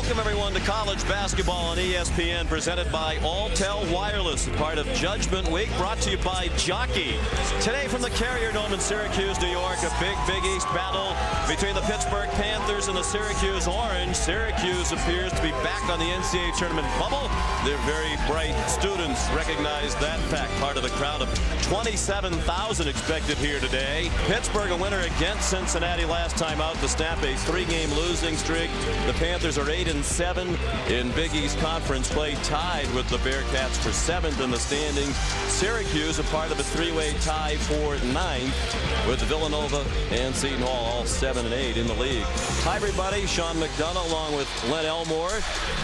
Welcome, everyone, to college basketball on ESPN, presented by Alltel Wireless, part of Judgment Week, brought to you by Jockey. Today from the Carrier Dome in Syracuse, New York, a Big East battle between the Pittsburgh Panthers and the Syracuse Orange. Syracuse appears to be back on the NCAA tournament bubble. Their very bright students recognize that fact. Part of the crowd of 27,000 expected here today. Pittsburgh a winner against Cincinnati last time out to snap a 3-game losing streak. The Panthers are 8-7 in Big East Conference play, tied with the Bearcats for 7th in the standings. Syracuse a part of a 3-way tie for 9th with Villanova and Seton Hall, all 7 and 8 in the league. Hi, everybody. Sean McDonough along with Len Elmore.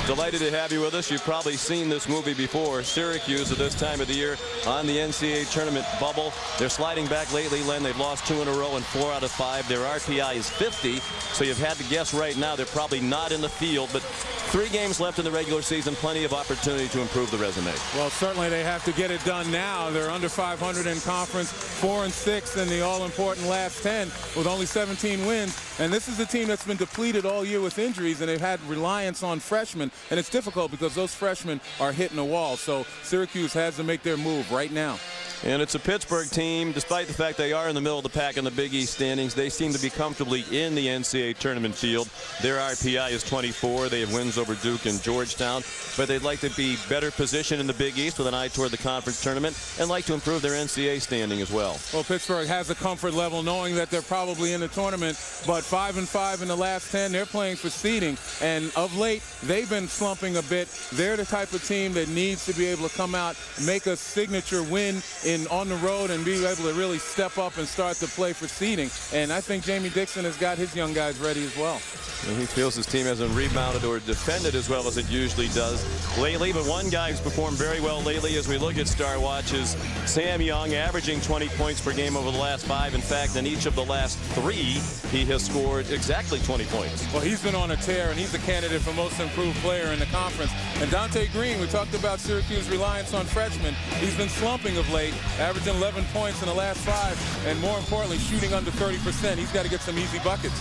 Delighted to have you with us. You've probably seen this movie before. Syracuse at this time of the year on the NCAA tournament bubble. They're sliding back lately, Len. They've lost 2 in a row and 4 out of 5. Their RPI is 50, so you've had to guess right now they're probably not in the field, but 3 games left in the regular season, plenty of opportunity to improve the resume. Well, certainly they have to get it done now. They're under 500 in conference, 4-6 in the all-important last 10 with only 17 wins. And this is a team that's been depleted all year with injuries, and they've had reliance on freshmen. And it's difficult because those freshmen are hitting the wall. So Syracuse has to make their move right now. And it's a Pittsburgh team, despite the fact they are in the middle of the pack in the Big East standings, they seem to be comfortably in the NCAA tournament field. Their RPI is 24. They have wins over Duke and Georgetown, but they'd like to be better positioned in the Big East with an eye toward the conference tournament and like to improve their NCAA standing as well. Well, Pittsburgh has a comfort level knowing that they're probably in the tournament, but 5-5 in the last 10. They're playing for seeding, and of late they've been slumping a bit. They're the type of team that needs to be able to come out, make a signature win on the road and be able to really step up and start to play for seeding. And I think Jamie Dixon has got his young guys ready as well. And he feels his team hasn't rebounded or defended as well as it usually does lately. But one guy who's performed very well lately as we look at Star Watch is Sam Young, averaging 20 points per game over the last 5. In fact, in each of the last 3, he has scored exactly 20 points. Well, he's been on a tear, and he's a candidate for most improved player in the conference. And Dante Green, we talked about Syracuse reliance on freshmen. He's been slumping of late, averaging 11 points in the last 5, and more importantly, shooting under 30%. He's got to get some easy buckets.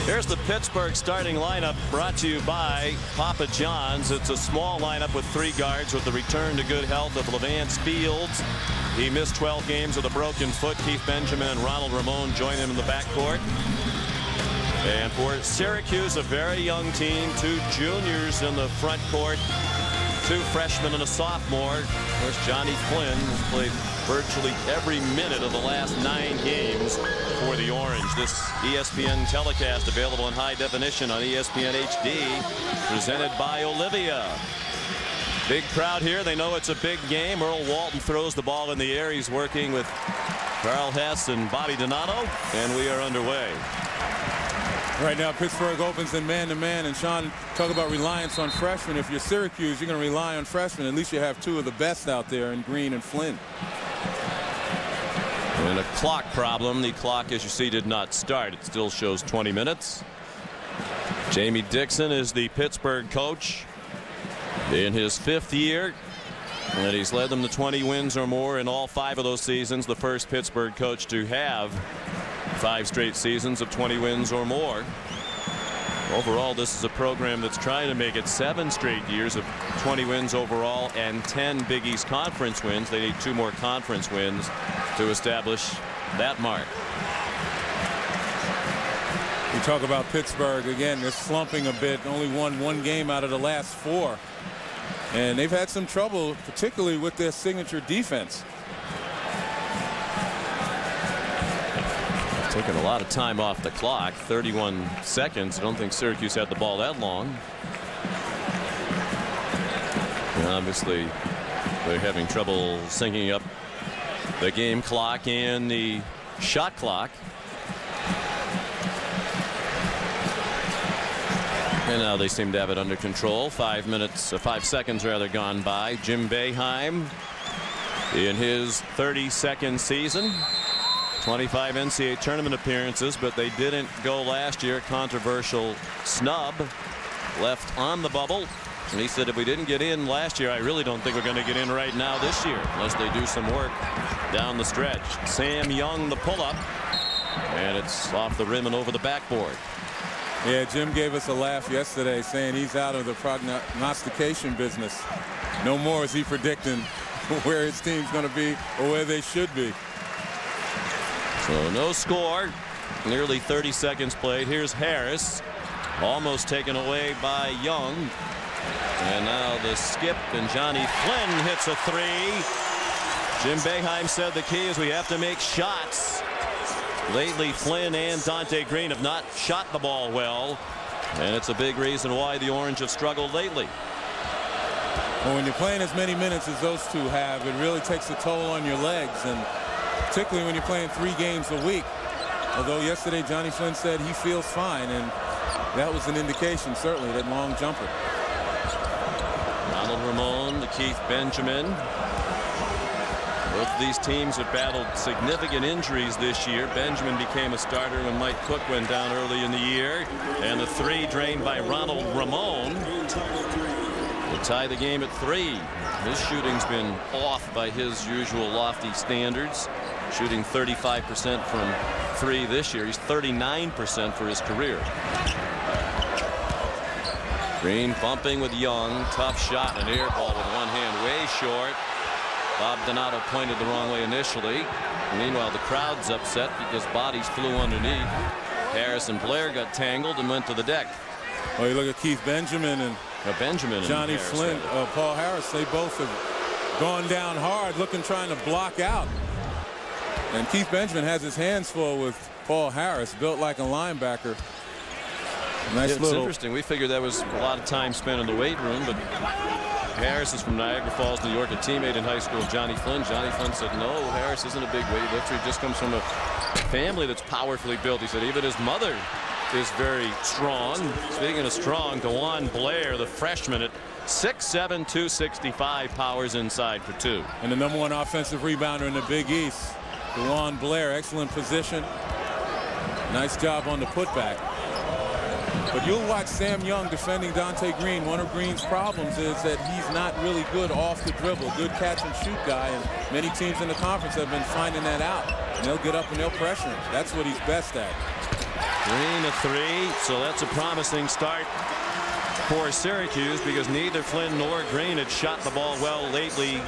Here's the Pittsburgh starting lineup, brought to you by Papa John's. It's a small lineup with 3 guards with the return to good health of Levance Fields. He missed 12 games with a broken foot. Keith Benjamin and Ronald Ramon join him in the backcourt. And for Syracuse, a very young team, 2 juniors in the front court, 2 freshmen and a sophomore. Of course, Johnny Flynn has played virtually every minute of the last 9 games for the Orange. This ESPN telecast available in high definition on ESPN HD, presented by Olivia. Big crowd here. They know it's a big game. Earl Walton throws the ball in the air. He's working with Carl Hess and Bobby Donato, and we are underway. Right now, Pittsburgh opens in man-to-man, and Sean, talk about reliance on freshmen. If you're Syracuse, you're going to rely on freshmen. At least you have 2 of the best out there in Green and Flynn. And a clock problem. The clock, as you see, did not start. It still shows 20 minutes. Jamie Dixon is the Pittsburgh coach in his 5th year, and he's led them to 20 wins or more in all 5 of those seasons. The first Pittsburgh coach to have 5 straight seasons of 20 wins or more. Overall, this is a program that's trying to make it 7 straight years of 20 wins overall and 10 Big East Conference wins. They need 2 more conference wins to establish that mark. We talk about Pittsburgh again. They're slumping a bit. Only won 1 game out of the last 4. And they've had some trouble, particularly with their signature defense. Taking a lot of time off the clock, 31 seconds. I don't think Syracuse had the ball that long. And obviously, they're having trouble syncing up the game clock and the shot clock. And now they seem to have it under control. 5 seconds rather gone by. Jim Boeheim in his 32nd season. 25 NCAA tournament appearances, but they didn't go last year. Controversial snub left on the bubble. And he said, if we didn't get in last year, I really don't think we're going to get in right now this year unless they do some work down the stretch. Sam Young, the pull-up, and it's off the rim and over the backboard. Yeah, Jim gave us a laugh yesterday saying he's out of the prognostication business. No more is he predicting where his team's going to be or where they should be. So no score. Nearly 30 seconds played. Here's Harris. Almost taken away by Young. And now the skip, and Johnny Flynn hits a three. Jim Boeheim said the key is we have to make shots. Lately, Flynn and Dante Green have not shot the ball well, and it's a big reason why the Orange have struggled lately. Well, when you're playing as many minutes as those two have, it really takes a toll on your legs, and particularly when you're playing 3 games a week. Although yesterday Johnny Flynn said he feels fine, and that was an indication, certainly, that long jumper. Ronald Ramon to Keith Benjamin. Both these teams have battled significant injuries this year. Benjamin became a starter when Mike Cook went down early in the year. And the three drained by Ronald Ramon will tie the game at 3. His shooting's been off by his usual lofty standards. Shooting 35% from 3 this year. He's 39% for his career. Green bumping with Young. Tough shot, an air ball with one hand way short. Bob Donato pointed the wrong way initially. Meanwhile, the crowd's upset because bodies flew underneath. Harris and Blair got tangled and went to the deck. Well, you look at Keith Benjamin and Johnny Harris, Flynn, Paul Harris. They both have gone down hard, trying to block out. And Keith Benjamin has his hands full with Paul Harris, built like a linebacker. Nice it's interesting. We figured that was a lot of time spent in the weight room, but Harris is from Niagara Falls, New York, a teammate in high school of Johnny Flynn. Johnny Flynn said, no, Harris isn't a big weightlifter. He just comes from a family that's powerfully built. He said even his mother is very strong. Speaking of strong, DeJuan Blair, the freshman at 6'7", 265, powers inside for 2. And the #1 offensive rebounder in the Big East, DeJuan Blair, excellent position. Nice job on the putback. But you'll watch Sam Young defending Dante Green. One of Green's problems is that he's not really good off the dribble. Good catch and shoot guy, and many teams in the conference have been finding that out. And they'll get up and they'll pressure him. That's what he's best at. Green a 3, so that's a promising start for Syracuse because neither Flynn nor Green had shot the ball well lately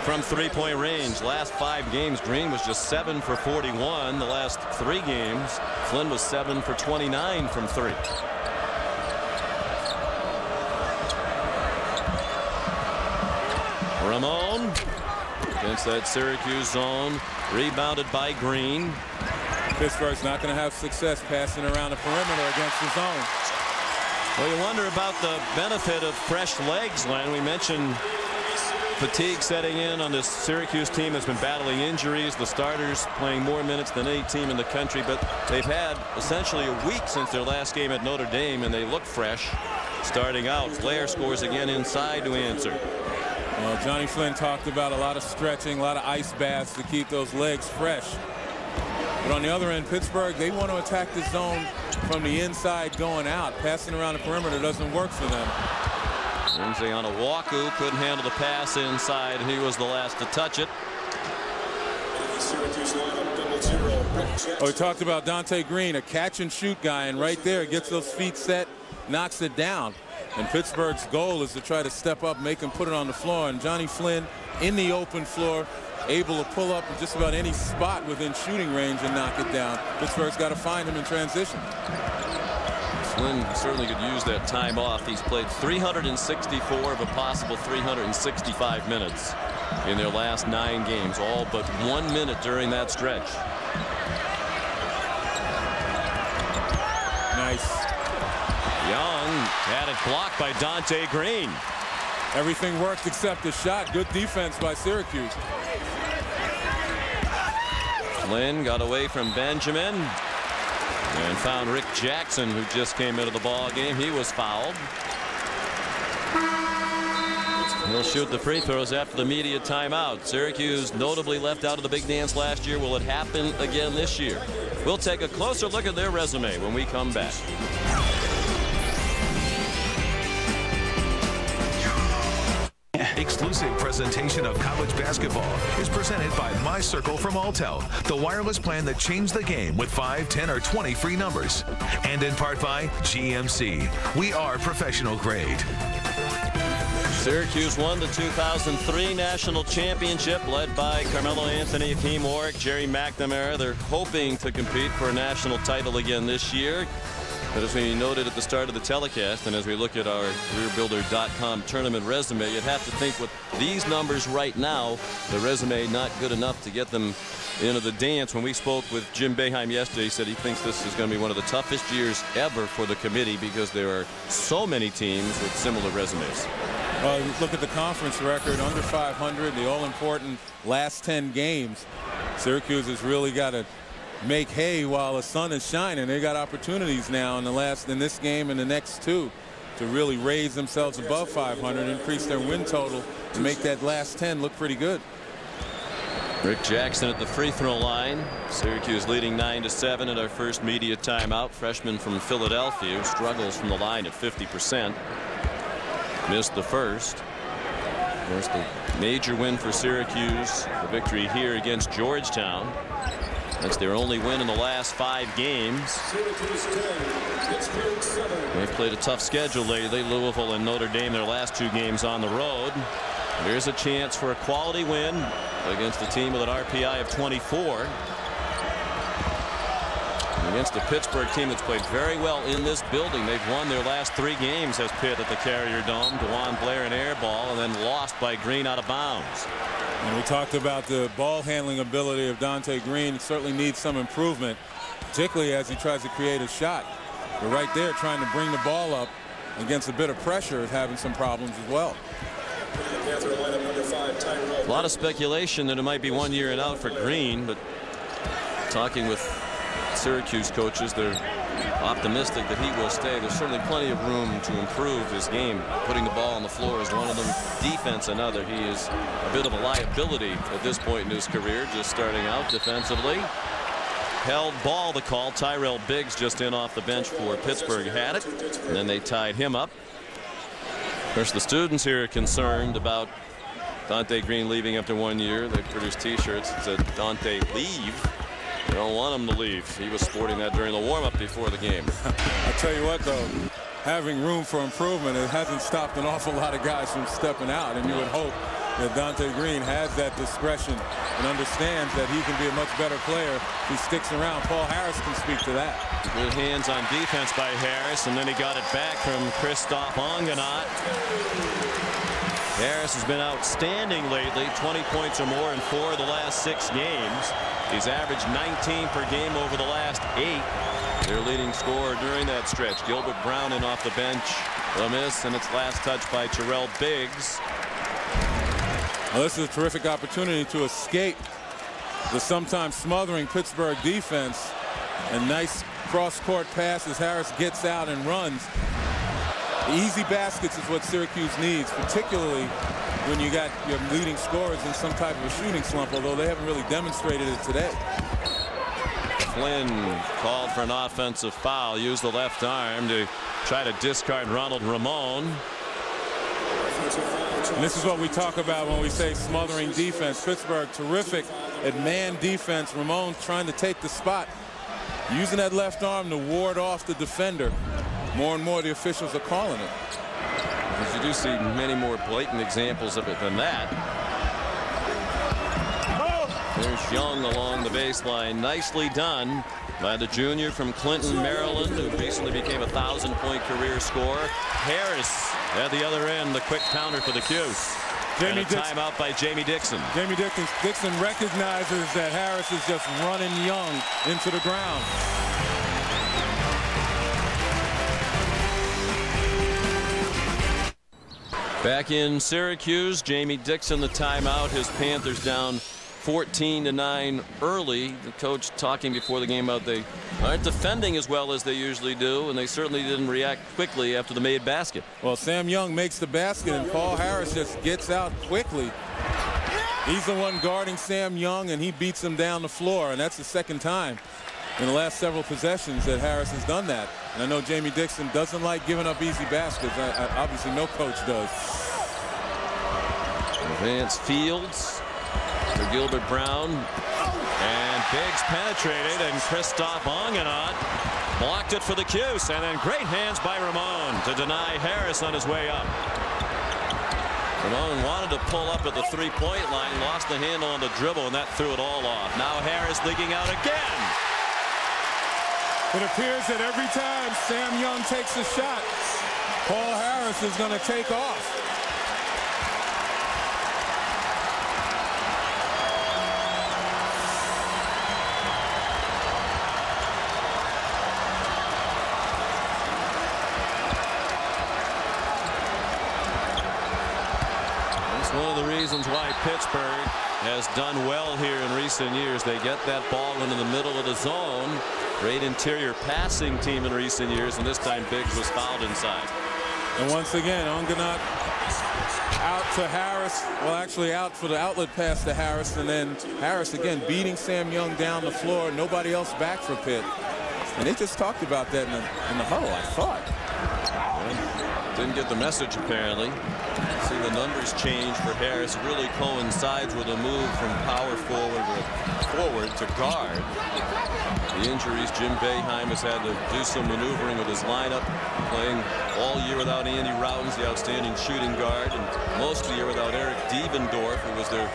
from 3-point range. Last 5 games, Green was just 7 for 41. The last 3 games, Flynn was 7 for 29 from 3. Ramon against that Syracuse zone, rebounded by Green. Pittsburgh's not going to have success passing around the perimeter against the zone. Well, you wonder about the benefit of fresh legs, Len. We mentioned fatigue setting in on this Syracuse team that's been battling injuries. The starters playing more minutes than any team in the country, but they've had essentially a week since their last game at Notre Dame, and they look fresh starting out. Blair scores again inside to answer. Well, Johnny Flynn talked about a lot of stretching, a lot of ice baths to keep those legs fresh. But on the other end, Pittsburgh, they want to attack the zone from the inside going out. Passing around the perimeter doesn't work for them. Lindsay on a Walku couldn't handle the pass inside, and he was the last to touch it. Oh, we talked about Dante Green, a catch and shoot guy, and right there gets those feet set, knocks it down. And Pittsburgh's goal is to try to step up, make him put it on the floor. And Johnny Flynn in the open floor, able to pull up in just about any spot within shooting range and knock it down. Pittsburgh's got to find him in transition. Flynn certainly could use that time off. He's played 364 of a possible 365 minutes in their last 9 games, all but 1 minute during that stretch. Nice. Young had it blocked by Dante Green. Everything worked except the shot. Good defense by Syracuse. Flynn got away from Benjamin and found Rick Jackson, who just came into the ball game. He was fouled. He'll shoot the free throws after the media timeout. Syracuse notably left out of the big dance last year. Will it happen again this year? We'll take a closer look at their resume when we come back. Exclusive presentation. presentation of college basketball is presented by My Circle from Alltel, the wireless plan that changed the game with 5, 10, or 20 free numbers. And in part by GMC. We are professional grade. Syracuse won the 2003 national championship, led by Carmelo Anthony, Hakeem Warwick, Jerry McNamara. They're hoping to compete for a national title again this year. But as we noted at the start of the telecast, and as we look at our CareerBuilder.com tournament resume, you'd have to think with these numbers right now, the resume not good enough to get them into the dance. When we spoke with Jim Boeheim yesterday, he said he thinks this is going to be one of the toughest years ever for the committee because there are so many teams with similar resumes. Look at the conference record, under 500, the all-important last 10 games. Syracuse has really got to make hay while the sun is shining. They got opportunities now in this game and the next two to really raise themselves above 500, increase their win total, to make that last 10 look pretty good. Rick Jackson at the free throw line. Syracuse leading 9-7 at our first media timeout. Freshman from Philadelphia who struggles from the line at 50%. Missed the first. Of course, the major win for Syracuse, the victory here against Georgetown. That's their only win in the last 5 games. They've played a tough schedule lately. Louisville and Notre Dame, their last 2 games on the road. There's a chance for a quality win against a team with an RPI of 24. Against a Pittsburgh team that's played very well in this building. They've won their last 3 games as Pitt at the Carrier Dome. DeJuan Blair an air ball, and then lost by Green out of bounds. And we talked about the ball handling ability of Dante Green. Certainly needs some improvement, particularly as he tries to create a shot. But right there, trying to bring the ball up against a bit of pressure, is having some problems as well. A lot of speculation that it might be 1 year and out for Green, but talking with Syracuse coaches, they're optimistic that he will stay. There's certainly plenty of room to improve his game. Putting the ball on the floor is one of them. Defense another. He is a bit of a liability at this point in his career, just starting out defensively. Held ball, the call. Tyrell Biggs just in off the bench for Pittsburgh had it, and then they tied him up. Of course, the students here are concerned about Dante Green leaving after 1 year. They produced T-shirts that said Dante leave. They don't want him to leave. He was sporting that during the warm-up before the game. I tell you what, though, having room for improvement, it hasn't stopped an awful lot of guys from stepping out, and you would hope that Dante Green has that discretion and understands that he can be a much better player if he sticks around. Paul Harris can speak to that. Good hands on defense by Harris, and then he got it back from Christoph Ongenot. Harris has been outstanding lately, 20 points or more in 4 of the last 6 games. He's averaged 19 per game over the last 8. Their leading scorer during that stretch. Gilbert Brown in off the bench. A miss, and it's last touch by Terrell Biggs. Well, this is a terrific opportunity to escape the sometimes smothering Pittsburgh defense. And nice cross-court pass as Harris gets out and runs. Easy baskets is what Syracuse needs, particularly when you got your leading scorers in some type of a shooting slump, although they haven't really demonstrated it today. Flynn called for an offensive foul, used the left arm to try to discard Ronald Ramon. And this is what we talk about when we say smothering defense. Pittsburgh terrific at man defense. Ramon trying to take the spot, using that left arm to ward off the defender. More and more the officials are calling it. Because you do see many more blatant examples of it than that. There's Young along the baseline. Nicely done by the junior from Clinton, Maryland, who recently became a 1,000-point career scorer. Harris at the other end, the quick counter for the Cuse. And a timeout by Jamie Dixon. Jamie Dixon recognizes that Harris is just running Young into the ground. Back in Syracuse, Jamie Dixon the timeout. His Panthers down 14-9 early. The coach talking before the game about they aren't defending as well as they usually do, and they certainly didn't react quickly after the made basket. Well, Sam Young makes the basket, and Paul Harris just gets out quickly. He's the one guarding Sam Young, and he beats him down the floor, and that's the second time in the last several possessions that Harris has done that. And I know Jamie Dixon doesn't like giving up easy baskets. Obviously, no coach does. Vance Fields for Gilbert Brown. And Biggs penetrated, and Christoph Ongenot blocked it for the Cuse. And then great hands by Ramon to deny Harris on his way up. Ramon wanted to pull up at the three-point line, lost the handle on the dribble, and that threw it all off. Now Harris leaking out again. It appears that every time Sam Young takes a shot, Paul Harris is going to take off. One of the reasons why Pittsburgh has done well here in recent years. They get that ball into the middle of the zone. Great interior passing team in recent years, and this time Biggs was fouled inside. And once again, Ongenot out to Harris. Well, actually out for the outlet pass to Harris, and then Harris again beating Sam Young down the floor. Nobody else back for Pitt. And they just talked about that in the huddle, I thought. Well, didn't get the message apparently. See the numbers change for Harris. It really coincides with a move from power forward to guard. The injuries, Jim Boeheim has had to do some maneuvering with his lineup, playing all year without Andy Routens, the outstanding shooting guard, and most of the year without Eric Devendorf, who was their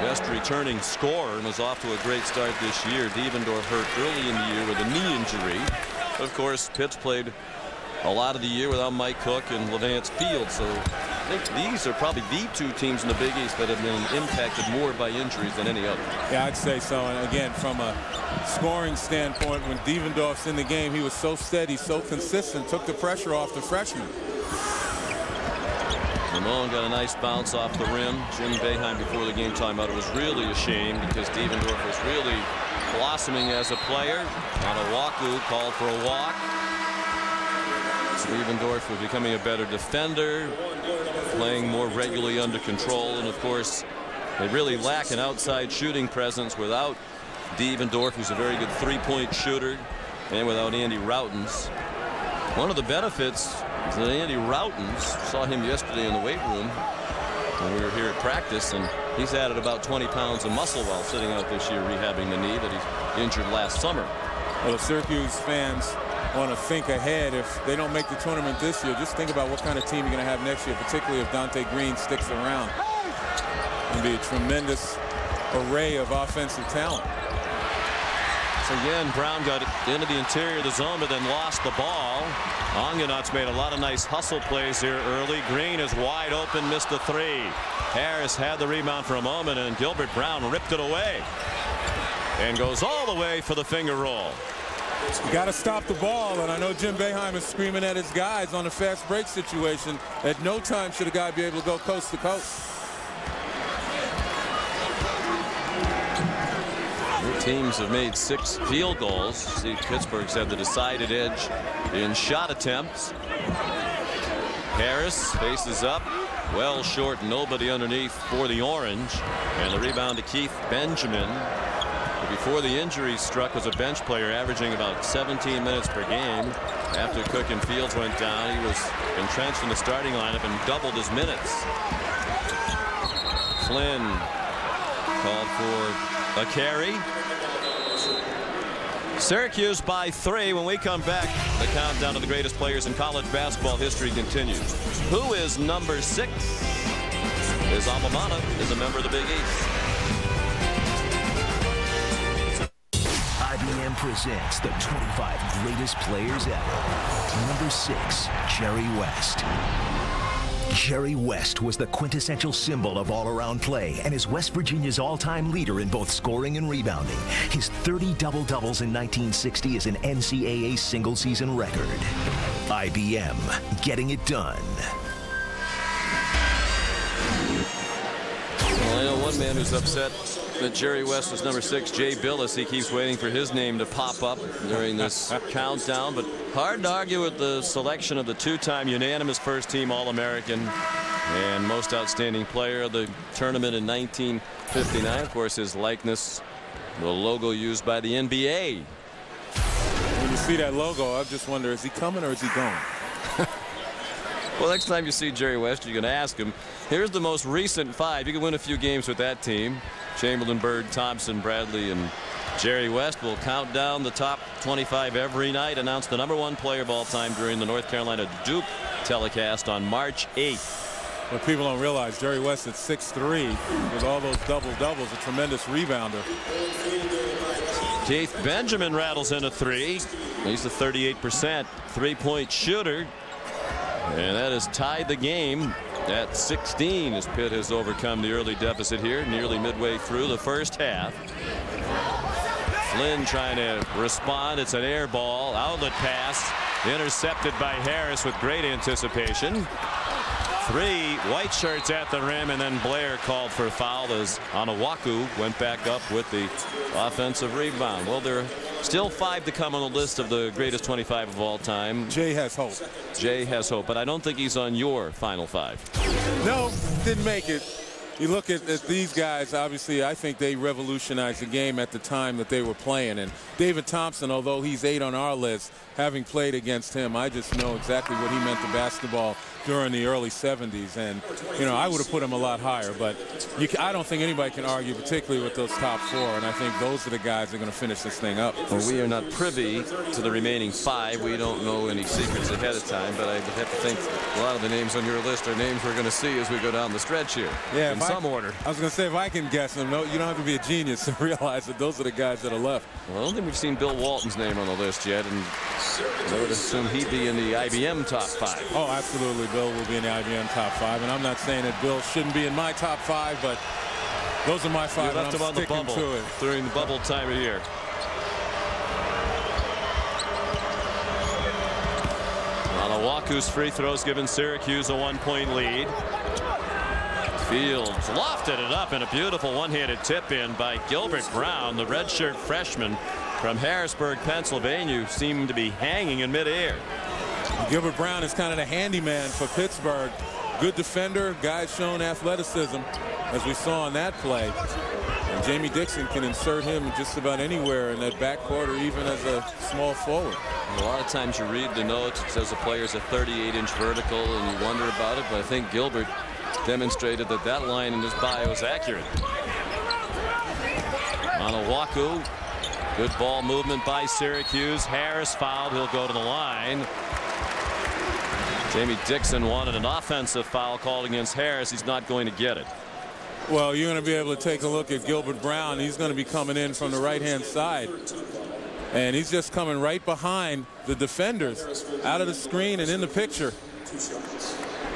best returning scorer and was off to a great start this year. Devendorf hurt early in the year with a knee injury. But of course, Pitt's played a lot of the year without Mike Cook and Levance Field, so I think these are probably the two teams in the Big East that have been impacted more by injuries than any other. Yeah, I'd say so. And again, from a scoring standpoint, when Devendorf's in the game, he was so steady, so consistent, took the pressure off the freshman. Ramon got a nice bounce off the rim. Jim Boeheim before the game timeout, it was really a shame because Devendorf was really blossoming as a player. Onuaku called for a walk. Devendorf was becoming a better defender, playing more regularly under control, and of course they really lack an outside shooting presence without Devendorf, who's a very good three-point shooter, and without Andy Routens. One of the benefits is that Andy Routens, saw him yesterday in the weight room when we were here at practice, and he's added about 20 pounds of muscle while sitting out this year rehabbing the knee that he injured last summer. Well, the Syracuse fans want to think ahead. If they don't make the tournament this year, just think about what kind of team you're going to have next year, particularly if Dante Green sticks around. It'll be a tremendous array of offensive talent. So again, Brown got into the interior of the zone, but then lost the ball. Ongenot's made a lot of nice hustle plays here early. Green is wide open, missed the three. Harris had the rebound for a moment, and Gilbert Brown ripped it away and goes all the way for the finger roll. You got to stop the ball, and I know Jim Boeheim is screaming at his guys on a fast break situation. At no time should a guy be able to go coast to coast. Both teams have made 6 field goals. See, Pittsburgh's had the decided edge in shot attempts. Harris faces up, well short, nobody underneath for the Orange, and the rebound to Keith Benjamin. Before the injury struck, was a bench player averaging about 17 minutes per game. After Cook and Fields went down, he was entrenched in the starting lineup and doubled his minutes. Flynn called for a carry. Syracuse by 3. When we come back, the countdown to the greatest players in college basketball history continues. Who is number 6? His alma mater is a member of the Big East. IBM presents the 25 greatest players ever. Number 6, Jerry West. Jerry West was the quintessential symbol of all-around play and is West Virginia's all-time leader in both scoring and rebounding. His 30 double-doubles in 1960 is an NCAA single-season record. IBM, getting it done. Well, I know one man who's upset that Jerry West was number 6, Jay Billis. He keeps waiting for his name to pop up during this countdown, but hard to argue with the selection of the 2-time unanimous first-team All-American and most outstanding player of the tournament in 1959. Of course, his likeness, the logo used by the NBA. When you see that logo, I just wonder, is he coming or is he going? Well, next time you see Jerry West, you can ask him. Here's the most recent 5. You can win a few games with that team. Chamberlain, Bird, Thompson, Bradley, and Jerry West will count down the top 25 every night, announce the #1 player of all time during the North Carolina Duke telecast on March 8th. What people don't realize, Jerry West at 6'3", with all those double-doubles, a tremendous rebounder. Keith Benjamin rattles in a 3. He's a 38% three-point shooter. And that has tied the game at 16 as Pitt has overcome the early deficit here nearly midway through the first half. Flynn trying to respond. It's an air ball. Outlet pass intercepted by Harris with great anticipation. 3 white shirts at the rim, and then Blair called for a foul as Onuaku went back up with the offensive rebound. Well, there are still 5 to come on the list of the greatest 25 of all time. Jay has hope. Jay has hope, but I don't think he's on your final 5. No, didn't make it. You look at these guys, obviously, I think they revolutionized the game at the time that they were playing. And David Thompson, although he's 8 on our list, having played against him, I just know exactly what he meant to basketball during the early 70s. And, you know, I would have put him a lot higher. But I don't think anybody can argue, particularly with those top 4. And I think those are the guys that are going to finish this thing up. Well, we are not privy to the remaining 5. We don't know any secrets ahead of time. But I have to think a lot of the names on your list are names we're going to see as we go down the stretch here. Yeah, in some order. I was going to say, if I can guess them, no, you don't have to be a genius to realize that those are the guys that are left. Well, I don't think we've seen Bill Walton's name on the list yet, and I would assume he'd be in the IBM top 5. Oh, absolutely. Bill will be in the IBM top 5, and I'm not saying that Bill shouldn't be in my top 5, but those are my 5. You left him on the bubble during the bubble time of year. Onuaku's free throws giving Syracuse a 1-point lead. Fields lofted it up in a beautiful one-handed tip-in by Gilbert Brown, the redshirt freshman from Harrisburg, Pennsylvania, who seemed to be hanging in midair. Gilbert Brown is kind of the handyman for Pittsburgh. Good defender, guy showing athleticism, as we saw on that play. And Jamie Dixon can insert him just about anywhere in that backcourt or even as a small forward. A lot of times you read the notes, it says the player's a 38-inch vertical, and you wonder about it, but I think Gilbert demonstrated that line in his bio is accurate. Onuaku, good ball movement by Syracuse. Harris fouled. He'll go to the line. Jamie Dixon wanted an offensive foul called against Harris. He's not going to get it. Well, you're going to be able to take a look at Gilbert Brown. He's going to be coming in from the right-hand side. And he's just coming right behind the defenders, out of the screen and in the picture.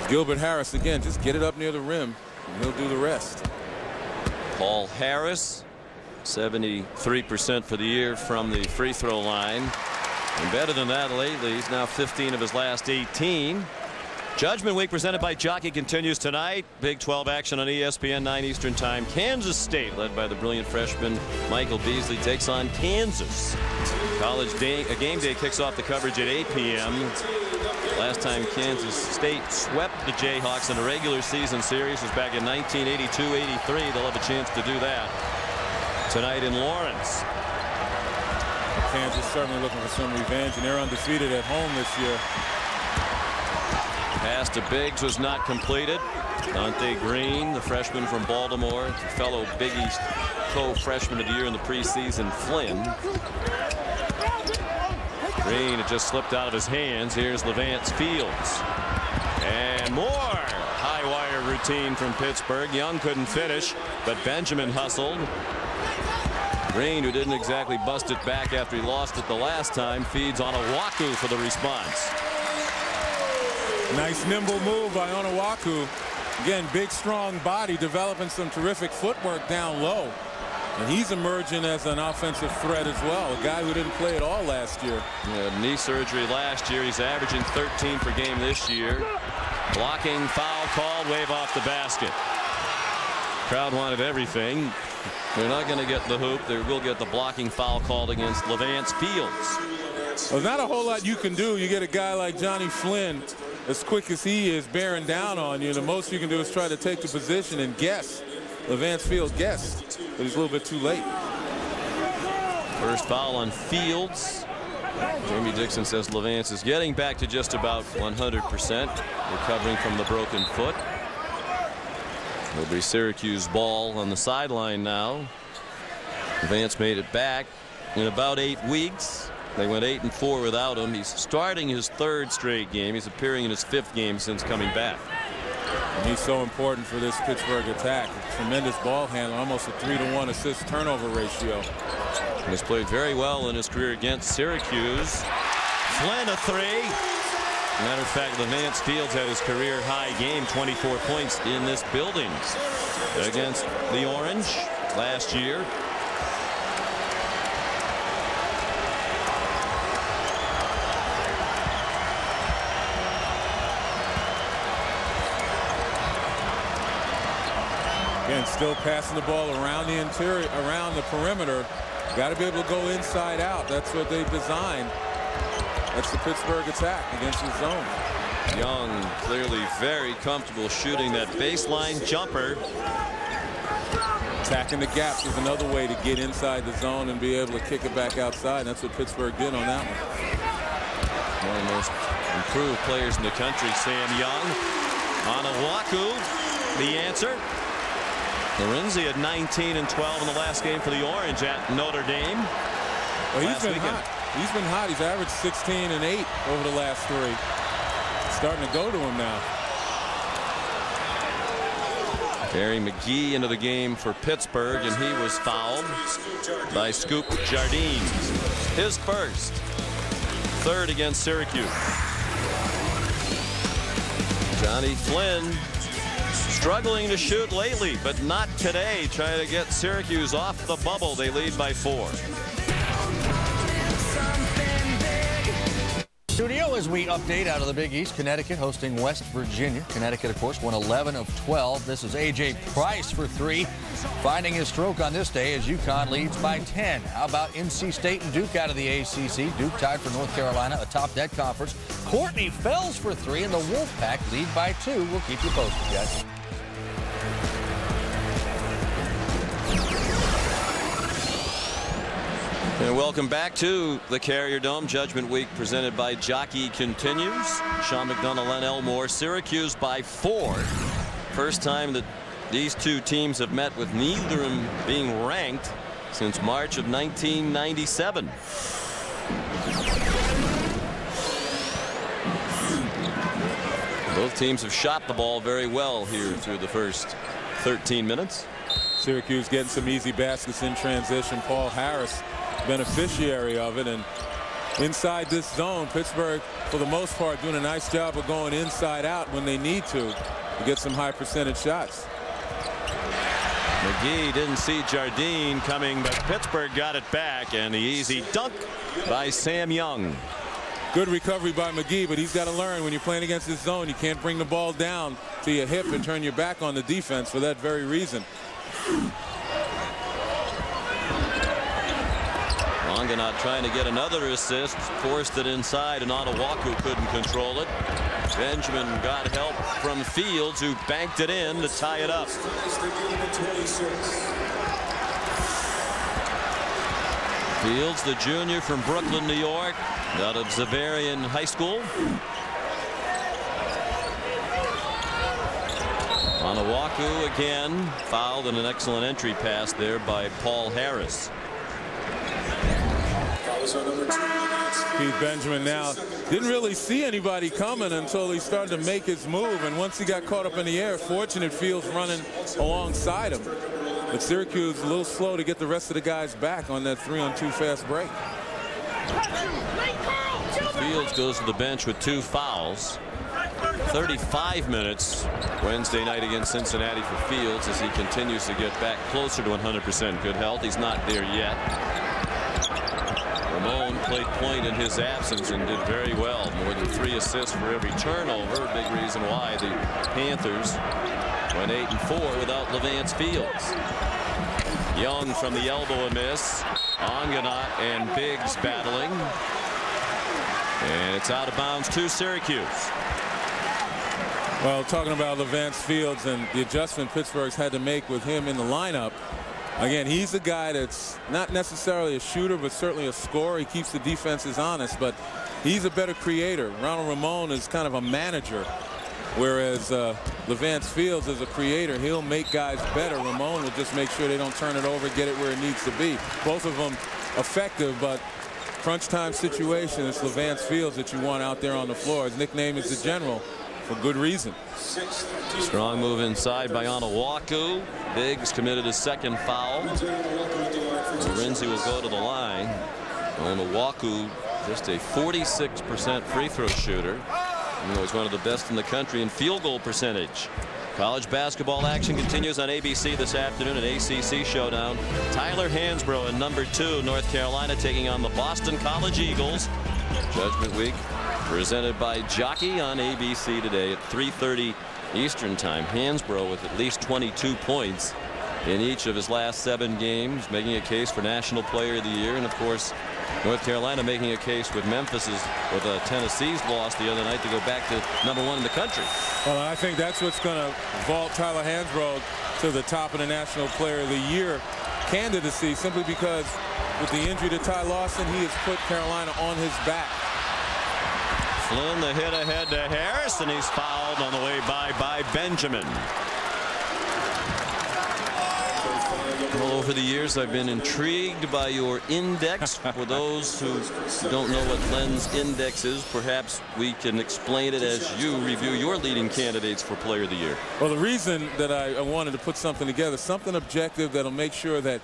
Gilbert Harris, again, just get it up near the rim, and he'll do the rest. Paul Harris, 73% for the year from the free throw line. And better than that lately. He's now 15 of his last 18. Judgment Week presented by Jockey continues tonight. Big 12 action on ESPN 9 Eastern Time. Kansas State, led by the brilliant freshman Michael Beasley, takes on Kansas. College game day kicks off the coverage at 8 p.m. Last time Kansas State swept the Jayhawks in a regular season series was back in 1982-83. They'll have a chance to do that tonight in Lawrence. Kansas certainly looking for some revenge, and they're undefeated at home this year. Pass to Biggs was not completed. Dante Green, the freshman from Baltimore, fellow Big East co-freshman of the year in the preseason, Flynn. Green had just slipped out of his hands. Here's Levance Fields. And more high wire routine from Pittsburgh. Young couldn't finish, but Benjamin hustled. Green, who didn't exactly bust it back after he lost it the last time, feeds Onuaku for the response. Nice nimble move by Onuaku. Again, big strong body, developing some terrific footwork down low. And he's emerging as an offensive threat as well. A guy who didn't play at all last year. He had knee surgery last year. He's averaging 13 per game this year. Blocking foul called, wave off the basket. Crowd wanted everything. They're not going to get the hoop. They will get the blocking foul called against Levance Fields. Well, not a whole lot you can do. You get a guy like Johnny Flynn, as quick as he is, bearing down on you. The most you can do is try to take the position and guess. Levance Fields guessed, but he's a little bit too late. First foul on Fields. Jamie Dixon says Levance is getting back to just about 100%, recovering from the broken foot. It'll be Syracuse ball on the sideline now. Levance made it back in about 8 weeks. They went 8-4 without him. He's starting his 3rd straight game. He's appearing in his 5th game since coming back. And he's so important for this Pittsburgh attack. Tremendous ball handler, almost a 3-to-1 assist turnover ratio. He's played very well in his career against Syracuse. Flynn a 3. Matter of fact, Levance Fields had his career high game, 24 points in this building against the Orange last year. Again, still passing the ball around the interior, around the perimeter. Got to be able to go inside out. That's what they've designed. That's the Pittsburgh attack against the zone. Young clearly very comfortable shooting that baseline jumper. Attacking the gaps is another way to get inside the zone and be able to kick it back outside. That's what Pittsburgh did on that one. One of the most improved players in the country, Sam Young. On Owaku, the answer. Lorenzi at 19 and 12 in the last game for the Orange at Notre Dame. Well, he's been hot. He's been hot. He's averaged 16 and 8 over the last 3. It's starting to go to him now. Barry McGee into the game for Pittsburgh, and he was fouled by Scoop Jardine. His first. 3rd against Syracuse. Johnny Flynn struggling to shoot lately, but not today. Trying to get Syracuse off the bubble. They lead by 4. Studio as we update out of the Big East. Connecticut hosting West Virginia. Connecticut, of course, won 11 of 12. This is A.J. Price for 3. Finding his stroke on this day as UConn leads by 10. How about NC State and Duke out of the ACC? Duke tied for North Carolina atop that conference. Courtney Fells for 3, and the Wolfpack lead by 2. We'll keep you posted, guys. And welcome back to the Carrier Dome. Judgment Week presented by Jockey continues. Sean McDonough, Len Elmore. Syracuse by 4. First time that these two teams have met with neither of them being ranked since March of 1997. Both teams have shot the ball very well here through the first 13 minutes. Syracuse getting some easy baskets in transition. Paul Harris beneficiary of it, and inside this zone, Pittsburgh for the most part doing a nice job of going inside out when they need to get some high percentage shots. McGee didn't see Jardine coming, but Pittsburgh got it back, and the easy dunk by Sam Young. Good recovery by McGee, but he's got to learn when you're playing against this zone, you can't bring the ball down to your hip and turn your back on the defense for that very reason. Not trying to get another assist, forced it inside, and Owaku couldn't control it. Benjamin got help from Fields, who banked it in to tie it up. Fields, the junior from Brooklyn, New York, out of Xavier High School. Owaku again fouled, and an excellent entry pass there by Paul Harris. Keith Benjamin now didn't really see anybody coming until he started to make his move, and once he got caught up in the air, fortunate Fields running alongside him. But Syracuse a little slow to get the rest of the guys back on that 3-on-2 fast break. Fields goes to the bench with 2 fouls. 35 minutes Wednesday night against Cincinnati for Fields as he continues to get back closer to 100% good health. He's not there yet. Ramon played point in his absence and did very well. More than 3 assists for every turnover. A big reason why the Panthers went 8-4 without Levance Fields. Young from the elbow a miss. Onganot and Biggs battling. And it's out of bounds to Syracuse. Well, talking about Levance Fields and the adjustment Pittsburgh's had to make with him in the lineup, Again, he's a guy that's not necessarily a shooter, but certainly a scorer. He keeps the defenses honest, but he's a better creator. Ronald Ramon is kind of a manager, whereas Levance Fields is a creator. He'll make guys better. Ramon will just make sure they don't turn it over, get it where it needs to be. Both of them effective, but crunch time situation, it's Levance Fields that you want out there on the floor. His nickname is the General for good reason. Strong move inside by Onawaku. Biggs committed his second foul. Renzi will go to the line. Onawaku, just a 46% free throw shooter. You know, he's one of the best in the country in field goal percentage. College basketball action continues on ABC this afternoon, an ACC showdown. Tyler Hansbrough in #2, North Carolina, taking on the Boston College Eagles. Judgment Week presented by Jockey on ABC today at 3:30 Eastern Time. Hansbrough with at least 22 points in each of his last 7 games, making a case for National Player of the Year. And of course, North Carolina making a case with Memphis's, with Tennessee's loss the other night, to go back to #1 in the country. Well, I think that's what's going to vault Tyler Hansbrough to the top of the National Player of the Year candidacy, simply because with the injury to Ty Lawson, he has put Carolina on his back. Flynn, the hit ahead to Harris, and he's fouled on the way by Benjamin. Well, over the years, I've been intrigued by your index. For those who don't know what Glenn's index is, perhaps we can explain it as you review your leading candidates for Player of the Year. Well, the reason that I wanted to put something together, something objective that'll make sure that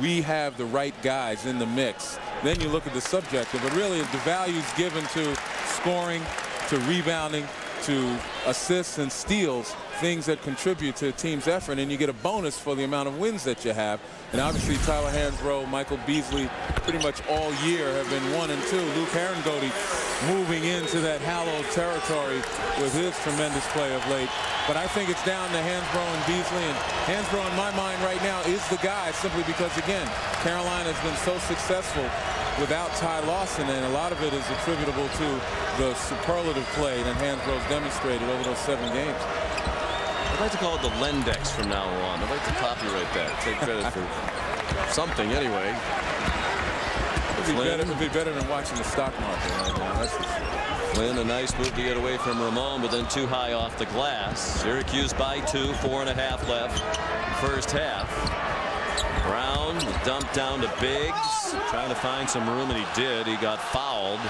we have the right guys in the mix. Then you look at the subjective, but really the values given to scoring, to rebounding, to assists and steals, things that contribute to a team's effort, and you get a bonus for the amount of wins that you have. And obviously Tyler Hansbrough, Michael Beasley, pretty much all year have been 1 and 2. Luke Herringody moving into that hallowed territory with his tremendous play of late. But I think it's down to Hansbrough and Beasley, and Hansbrough in my mind right now is the guy, simply because, again, Carolina has been so successful without Ty Lawson, and a lot of it is attributable to the superlative play that Hansbrough's demonstrated over those 7 games. I'd like to call it the Lendex from now on. I'd like to copyright that. Take credit for something anyway. It would be better than watching the stock market right now. That's for sure. Flynn, a nice move to get away from Ramon, but then too high off the glass. Syracuse by 2, 4.5 left. First half. Brown dumped down to Biggs, trying to find some room, and he did. He got fouled,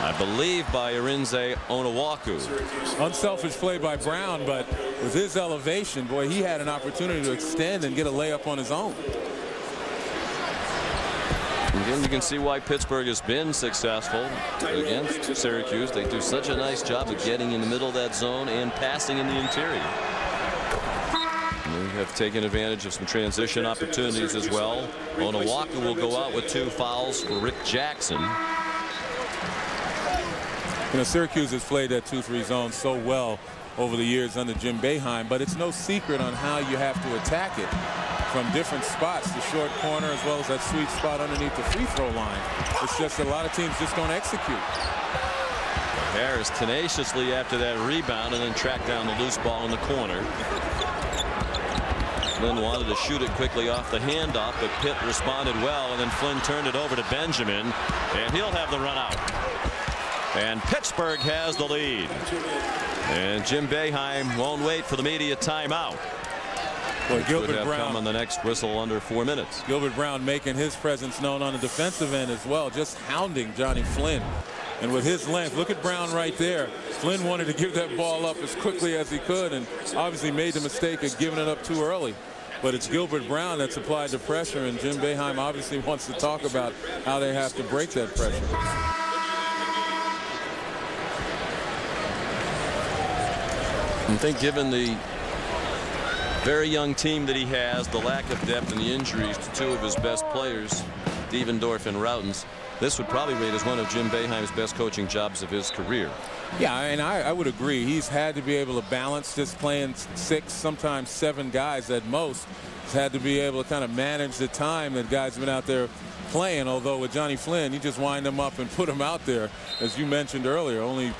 I believe, by Arinze Onawaku. Unselfish play by Brown, but with his elevation, boy, he had an opportunity to extend and get a layup on his own. Again, you can see why Pittsburgh has been successful against Syracuse. They do such a nice job of getting in the middle of that zone and passing in the interior. They have taken advantage of some transition opportunities as well. Onawaku will go out with 2 fouls for Rick Jackson. You know, Syracuse has played that 2-3 zone so well over the years under Jim Boeheim, but it's no secret on how you have to attack it from different spots, the short corner as well as that sweet spot underneath the free throw line. It's just a lot of teams just don't execute. Harris tenaciously after that rebound, and then tracked down the loose ball in the corner. Flynn wanted to shoot it quickly off the handoff, but Pitt responded well, and then Flynn turned it over to Benjamin, and he'll have the run out. And Pittsburgh has the lead. And Jim Boeheim won't wait for the media timeout. Well, Gilbert Brown come on the next whistle under 4 minutes. Gilbert Brown making his presence known on the defensive end as well, just hounding Johnny Flynn. And with his length, look at Brown right there. Flynn wanted to give that ball up as quickly as he could, and obviously made the mistake of giving it up too early. But it's Gilbert Brown that's applied the pressure, and Jim Boeheim obviously wants to talk about how they have to break that pressure. I think given the very young team that he has, the lack of depth and the injuries to 2 of his best players, Devendorf and Routens, this would probably rate as one of Jim Boeheim's best coaching jobs of his career. Yeah, and I would agree. He's had to be able to balance just playing 6, sometimes 7 guys at most. He's had to be able to kind of manage the time that guys have been out there playing, although with Johnny Flynn, you just wind him up and put him out there. As you mentioned earlier, only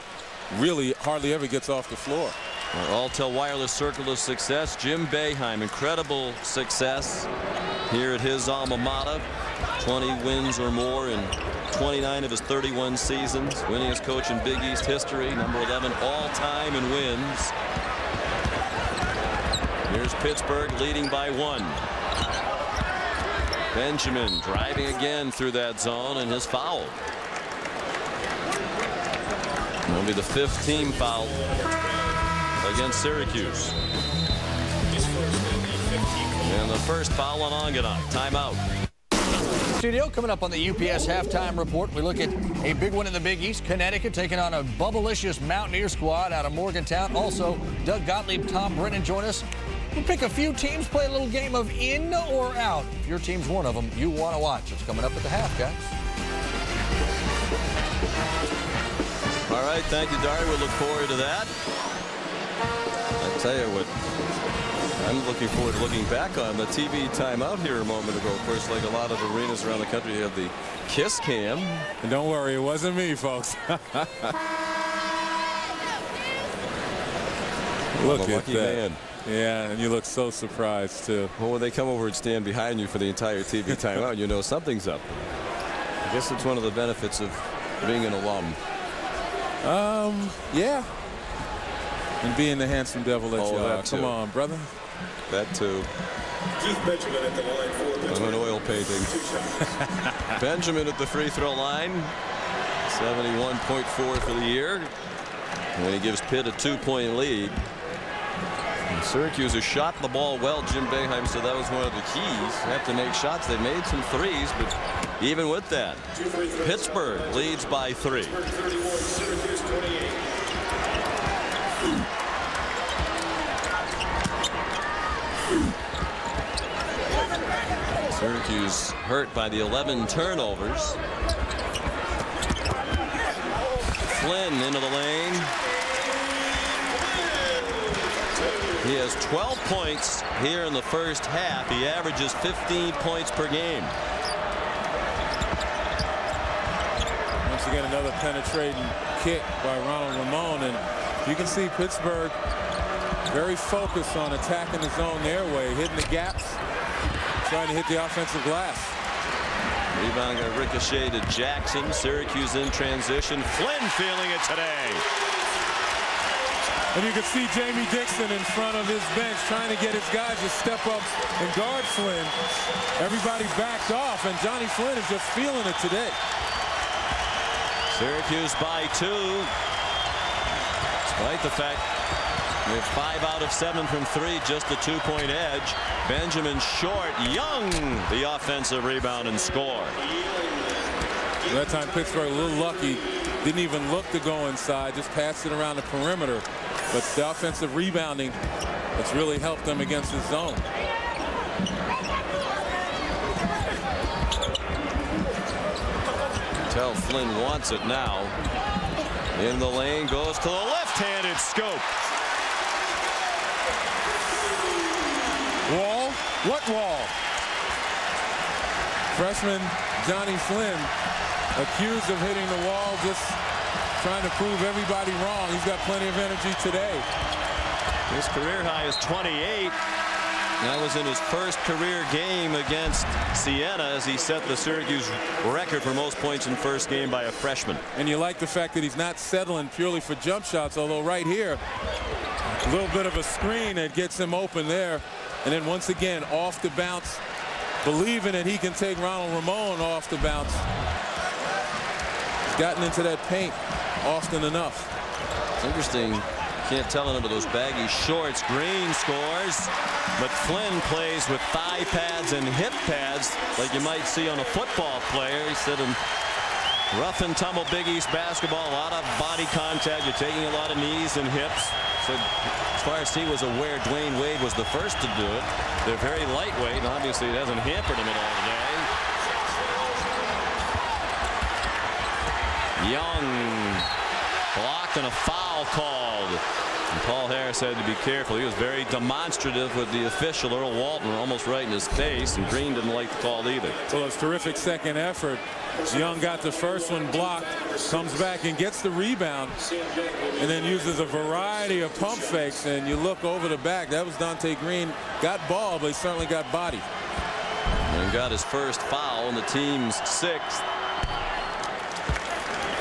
really hardly ever gets off the floor. Alltel Wireless Circle of Success. Jim Boeheim, incredible success here at his alma mater. 20 wins or more in 29 of his 31 seasons. Winningest coach in Big East history. Number 11 all-time in wins. Here's Pittsburgh leading by 1. Benjamin driving again through that zone, and his foul. It'll be the 5th team foul against Syracuse. And the first foul on Ongenok. Timeout. Studio coming up on the UPS halftime report. We look at a big one in the Big East. Connecticut taking on a bubblicious Mountaineer squad out of Morgantown. Also, Doug Gottlieb, Tom Brennan join us. We'll pick a few teams, play a little game of in or out. If your team's one of them, you want to watch. It's coming up at the half, guys. All right, thank you, Dari. We look forward to that. I tell you what, I'm looking forward to looking back on the TV timeout here a moment ago. Of course, like a lot of arenas around the country, you have the kiss cam. And don't worry, it wasn't me, folks. Look at that. Man. Yeah, and you look so surprised, too. Well, when they come over and stand behind you for the entire TV timeout, you know something's up. I guess it's one of the benefits of being an alum. Yeah. And being the handsome devil that you are. Come on, brother. That too. Keith Benjamin at the line for an oil painting. Benjamin at the free throw line. 71.4 for the year. And he gives Pitt a 2-point lead. And Syracuse has shot the ball well. Jim Boeheim said that was one of the keys. Have to make shots. They made some threes, but even with that, Pittsburgh leads by 3. Syracuse 28. Syracuse hurt by the 11 turnovers. Flynn into the lane. He has 12 points here in the first half. He averages 15 points per game. Once again, another penetrating kick by Ronald Ramon, and you can see Pittsburgh very focused on attacking the zone their way, hitting the gaps, trying to hit the offensive glass. Rebound got ricocheted to Jackson. Syracuse in transition. Flynn feeling it today. And you can see Jamie Dixon in front of his bench trying to get his guys to step up and guard Flynn. Everybody backed off, and Johnny Flynn is just feeling it today. Syracuse by 2. Despite the fact we have 5 out of 7 from 3, just a 2-point edge. Benjamin short. Young, the offensive rebound and score. That time Pittsburgh a little lucky. Didn't even look to go inside, just passed it around the perimeter. But the offensive rebounding that's really helped them against the zone. Tell Flynn wants it now. In the lane, goes to the left-handed scoop. Wall? What wall? Freshman Johnny Flynn accused of hitting the wall, just trying to prove everybody wrong. He's got plenty of energy today. His career high is 28. That was in his first career game against Siena as he set the Syracuse record for most points in first game by a freshman. And you like the fact that he's not settling purely for jump shots, although right here, a little bit of a screen that gets him open there. And then once again, off the bounce, believing that he can take Ronald Ramon off the bounce. He's gotten into that paint often enough. It's interesting. Can't tell under those baggy shorts. Green scores, but Flynn plays with thigh pads and hip pads like you might see on a football player. He said in rough and tumble Big East basketball, a lot of body contact. You're taking a lot of knees and hips. So as far as he was aware, Dwayne Wade was the first to do it. They're very lightweight, and obviously it hasn't hampered him at all today. Young blocked and a foul called. And Paul Harris had to be careful. He was very demonstrative with the official, Earl Walton, almost right in his face, and Green didn't like the call either. Well, it's terrific second effort. Young got the first one blocked, comes back and gets the rebound, and then uses a variety of pump fakes. And you look over the back, that was Dante Green. Got ball, but he certainly got body. And got his first foul in the team's 6th.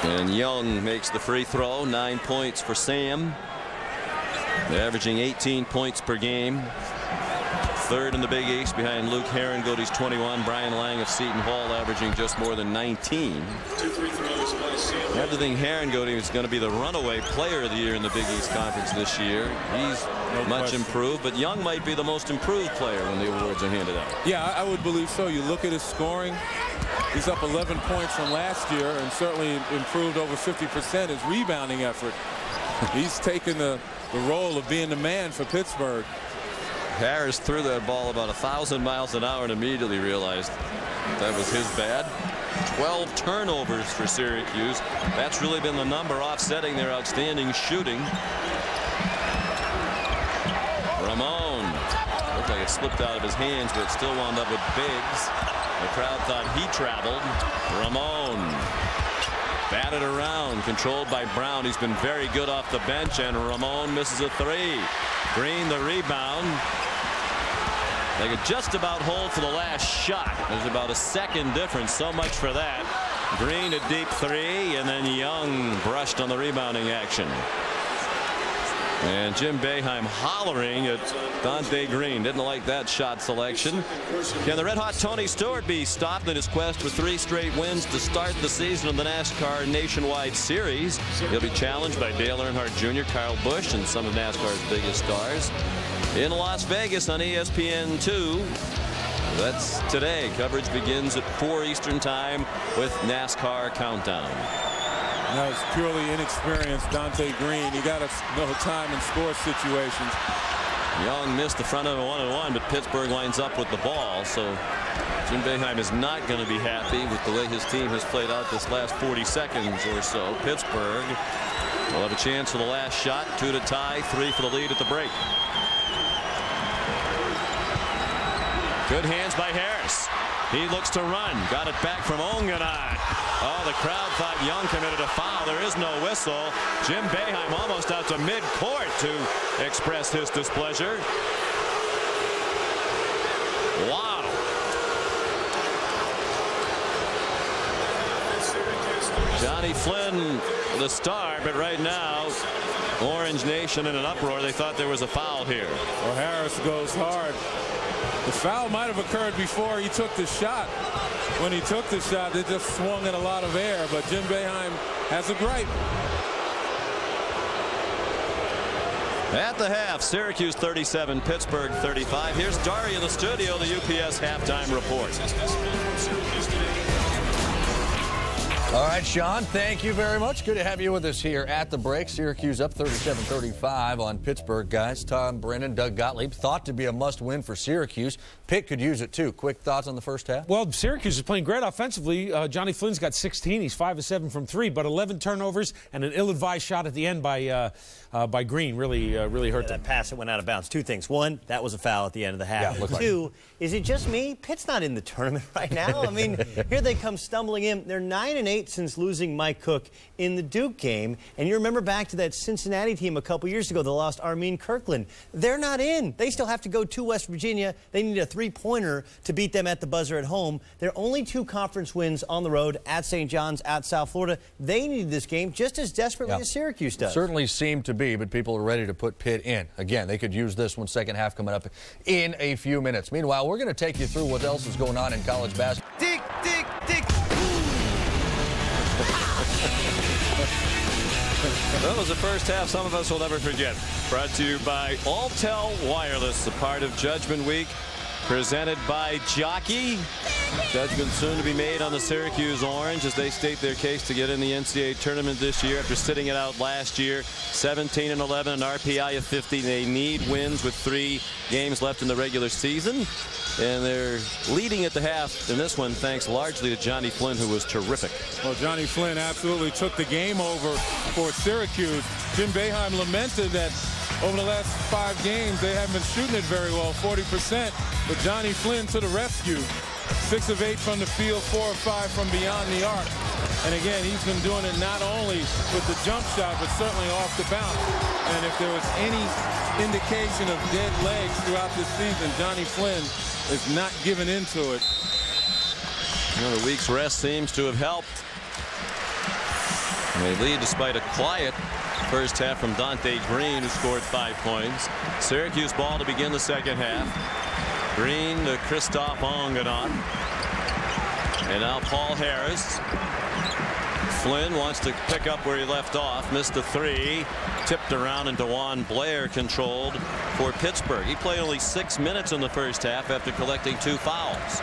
And Young makes the free throw. 9 points for Sam. Averaging 18 points per game. 3rd in the Big East behind Luke Herringody's 21. Brian Lang of Seton Hall averaging just more than 19. I have to think Herringody is going to be the runaway player of the year in the Big East Conference this year. He's much improved, but Young might be the most improved player when the awards are handed out. Yeah, I would believe so. You look at his scoring. He's up 11 points from last year and certainly improved over 50% his rebounding effort. He's taken the role of being the man for Pittsburgh. Harris threw that ball about 1,000 miles an hour and immediately realized that was his bad. 12 turnovers for Syracuse. That's really been the number offsetting their outstanding shooting. Ramon looked like it slipped out of his hands, but it still wound up with Biggs. The crowd thought he traveled. Ramon batted around, controlled by Brown. He's been very good off the bench, and Ramon misses a 3. Green the rebound. They could just about hold for the last shot. There's about a second difference. So much for that. Green a deep 3, and then Young brushed on the rebounding action. And Jim Boeheim hollering at Dante Green. Didn't like that shot selection. Can the red-hot Tony Stewart be stopped in his quest for 3 straight wins to start the season in the NASCAR Nationwide Series? He'll be challenged by Dale Earnhardt Jr., Kyle Busch, and some of NASCAR's biggest stars in Las Vegas on ESPN2. That's today. Coverage begins at 4 Eastern Time with NASCAR Countdown. That was purely inexperienced Dante Green. You got to know time and score situations. Young missed the front of a 1-on-1, but Pittsburgh lines up with the ball. So Jim Boeheim is not going to be happy with the way his team has played out this last 40 seconds or so. Pittsburgh will have a chance for the last shot. 2 to tie, 3 for the lead at the break. Good hands by Harris. He looks to run. Got it back from Onganai. Oh, the crowd thought Young committed a foul. There is no whistle. Jim Boeheim almost out to mid-court to express his displeasure. Wow. Johnny Flynn, the star, but right now, Orange Nation in an uproar. They thought there was a foul here. Well, Harris goes hard. The foul might have occurred before he took the shot. When he took the shot, they just swung in a lot of air, but Jim Boeheim has a gripe. At the half, Syracuse 37, Pittsburgh 35. Here's Dari in the studio, the UPS halftime report. All right, Sean, thank you very much. Good to have you with us here at the break. Syracuse up 37-35 on Pittsburgh, guys. Tom Brennan, Doug Gottlieb, thought to be a must-win for Syracuse. Pitt could use it, too. Quick thoughts on the first half? Well, Syracuse is playing great offensively. Johnny Flynn's got 16. He's 5 of 7 from 3, but 11 turnovers and an ill-advised shot at the end by Green really hurt them. That pass that went out of bounds. 2 things. 1, that was a foul at the end of the half. Yeah, 2, is it just me? Pitt's not in the tournament right now. I mean, here they come stumbling in. They're 9-8 since losing Mike Cook in the Duke game. And you remember back to that Cincinnati team a couple years ago that lost Armin Kirkland. They're not in. They still have to go to West Virginia. They need a 3-pointer to beat them at the buzzer at home. They're only 2 conference wins on the road, at St. John's, at South Florida. They need this game just as desperately as Syracuse does. Certainly seemed to be, but people are ready to put Pitt in. Again, they could use this one second half coming up in a few minutes. Meanwhile, we're going to take you through what else is going on in college basketball. Dig, dig, dig. That was the first half some of us will never forget. Brought to you by Alltel Wireless, a part of Judgment Week, presented by Jockey. Judgment soon to be made on the Syracuse Orange as they state their case to get in the NCAA tournament this year after sitting it out last year. 17-11, an RPI of 50. They need wins with 3 games left in the regular season. And they're leading at the half in this one thanks largely to Johnny Flynn, who was terrific. Well, Johnny Flynn absolutely took the game over for Syracuse. Jim Boeheim lamented that over the last 5 games, they haven't been shooting it very well, 40%. But Johnny Flynn to the rescue. 6 of 8 from the field, 4 of 5 from beyond the arc. And again, he's been doing it not only with the jump shot, but certainly off the bounce. And if there was any indication of dead legs throughout this season, Johnny Flynn is not giving into it. Well, the week's rest seems to have helped. And they lead despite a quiet first half from Dante Green, who scored 5 points. Syracuse ball to begin the second half. Green to Christoph Ongenot. And now Paul Harris. Flynn wants to pick up where he left off. Missed a 3. Tipped around, and DeJuan Blair controlled for Pittsburgh. He played only 6 minutes in the first half after collecting 2 fouls.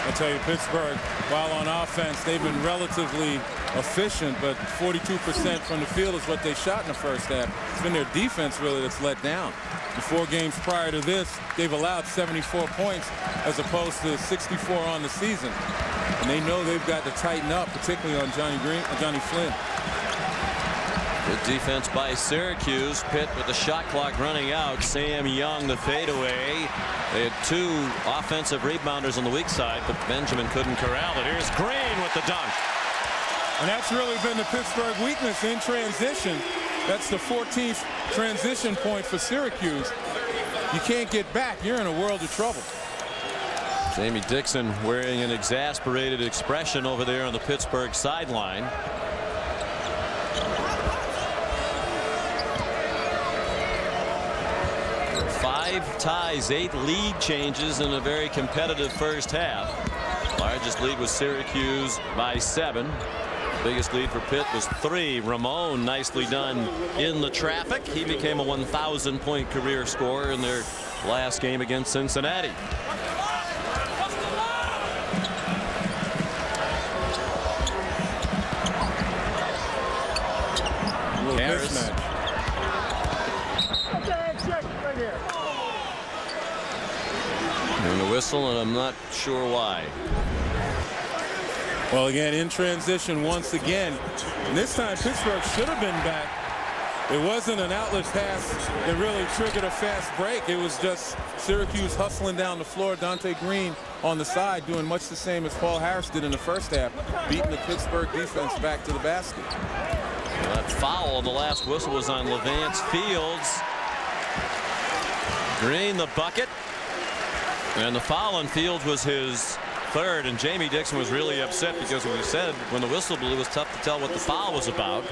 I tell you, Pittsburgh, while on offense, they've been relatively efficient, but 42% from the field is what they shot in the first half. It's been their defense really that's let down. The 4 games prior to this, they've allowed 74 points as opposed to 64 on the season. And they know they've got to tighten up, particularly on Johnny Flynn. Good defense by Syracuse. Pitt with the shot clock running out. Sam Young, the fadeaway. They had 2 offensive rebounders on the weak side, but Benjamin couldn't corral it. Here's Green with the dunk. And that's really been the Pittsburgh weakness in transition. That's the 14th transition point for Syracuse. You can't get back. You're in a world of trouble. Jamie Dixon wearing an exasperated expression over there on the Pittsburgh sideline. Five ties, 8 lead changes in a very competitive first half. Largest lead was Syracuse by 7. Biggest lead for Pitt was 3. Ramon, nicely done in the traffic. He became a 1,000-point career scorer in their last game against Cincinnati. Harris. And the whistle, and I'm not sure why. Well, again, in transition once again. And this time Pittsburgh should have been back. It wasn't an outlet pass that really triggered a fast break. It was just Syracuse hustling down the floor. Dante Green on the side doing much the same as Paul Harris did in the first half, beating the Pittsburgh defense back to the basket. Well, that foul on the last whistle was on Levance Fields. Green the bucket. And the foul on Fields was his 3rd, and Jamie Dixon was really upset because we said when the whistle blew it was tough to tell what the foul was about.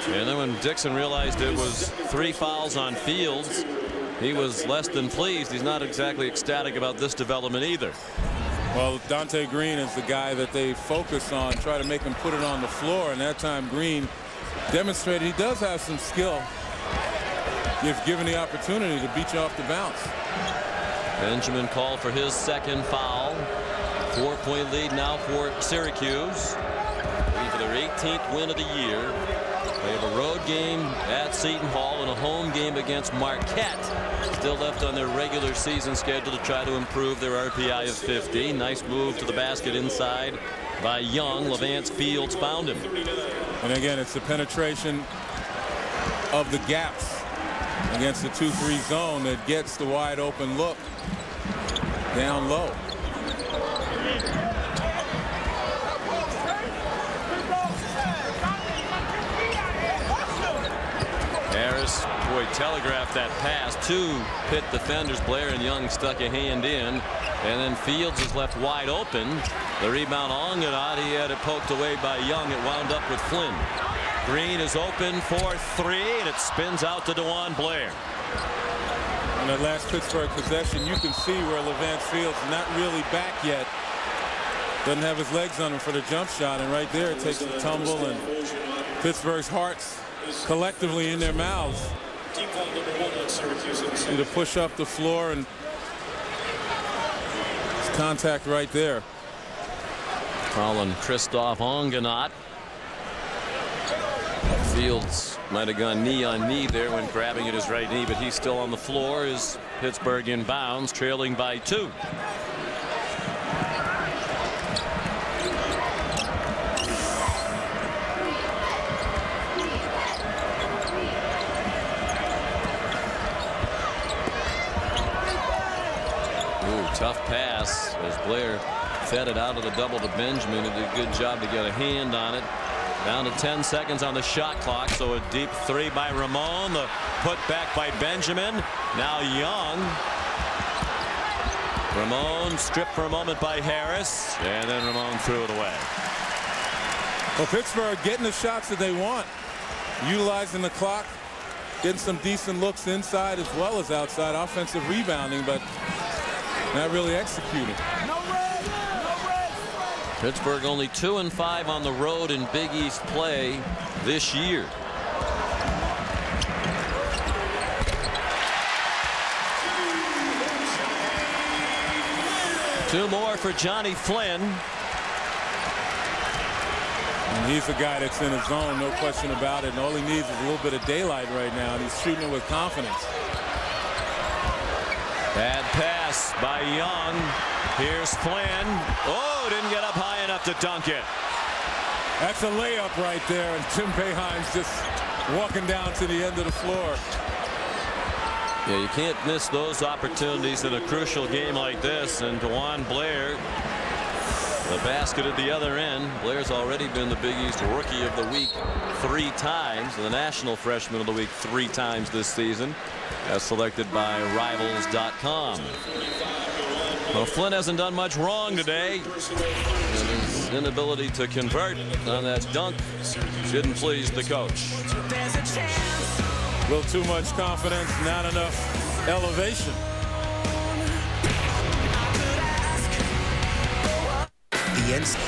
And then when Dixon realized it was 3 fouls on Fields, he was less than pleased. He's not exactly ecstatic about this development either. Well, Dante Green is the guy that they focus on, try to make him put it on the floor, and that time Green demonstrated he does have some skill if given the opportunity to beat you off the bounce. Benjamin called for his 2nd foul. 4-point lead now for Syracuse. Looking for their 18th win of the year. They have a road game at Seton Hall and a home game against Marquette. Still left on their regular season schedule to try to improve their RPI of 50. Nice move to the basket inside by Young. Levance Fields found him. And again, it's the penetration of the gaps against the 2-3 zone that gets the wide open look down low. Harris, boy, telegraphed that pass. 2 Pitt defenders, Blair and Young, stuck a hand in. And then Fields is left wide open. The rebound Ongenot, he had it poked away by Young. It wound up with Flynn. Green is open for 3, and it spins out to DeJuan Blair. On that last Pittsburgh possession, you can see where Levance Fields not really back yet. Doesn't have his legs on him for the jump shot, and right there it takes the tumble, and Pittsburgh's hearts collectively in their mouths. To push up the floor, and it's contact right there. Colin Christoph Ongenot. Fields might have gone knee on knee there when grabbing at his right knee, but he's still on the floor as Pittsburgh inbounds, trailing by 2. Tough pass as Blair fed it out of the double to Benjamin, who did a good job to get a hand on it. Down to 10 seconds on the shot clock, so a deep three by Ramon. The put back by Benjamin. Now Young. Ramon stripped for a moment by Harris, and then Ramon threw it away. Well, Pittsburgh getting the shots that they want, utilizing the clock, getting some decent looks inside as well as outside, offensive rebounding, but not really executing. Pittsburgh only 2-5 on the road in Big East play this year. Two more for Johnny Flynn. And he's a guy that's in his zone, no question about it. And all he needs is a little bit of daylight right now, and he's shooting it with confidence. Bad pass by Young. Here's Flynn. Oh, didn't get up high enough to dunk it. That's a layup right there, and Tim Boeheim's just walking down to the end of the floor. Yeah, you can't miss those opportunities in a crucial game like this. And DeJuan Blair, the basket at the other end. Blair's already been the Big East Rookie of the Week 3 times, and the National Freshman of the Week 3 times this season, as selected by Rivals.com. Well, Flynn hasn't done much wrong today, and his inability to convert on that dunk didn't please the coach. A little too much confidence, not enough elevation.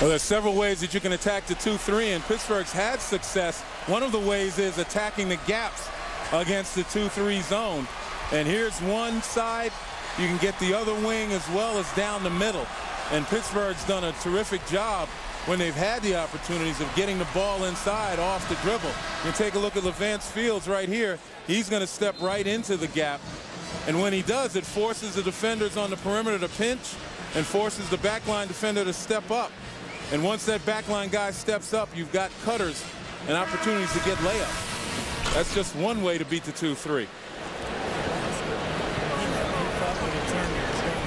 Well, there's several ways that you can attack the 2-3, and Pittsburgh's had success. One of the ways is attacking the gaps against the 2-3 zone. And here's one side. You can get the other wing as well as down the middle. And Pittsburgh's done a terrific job when they've had the opportunities of getting the ball inside off the dribble. You take a look at Levance Fields right here. He's going to step right into the gap. And when he does, it forces the defenders on the perimeter to pinch and forces the backline defender to step up. And once that backline guy steps up, you've got cutters and opportunities to get layups. That's just one way to beat the 2-3.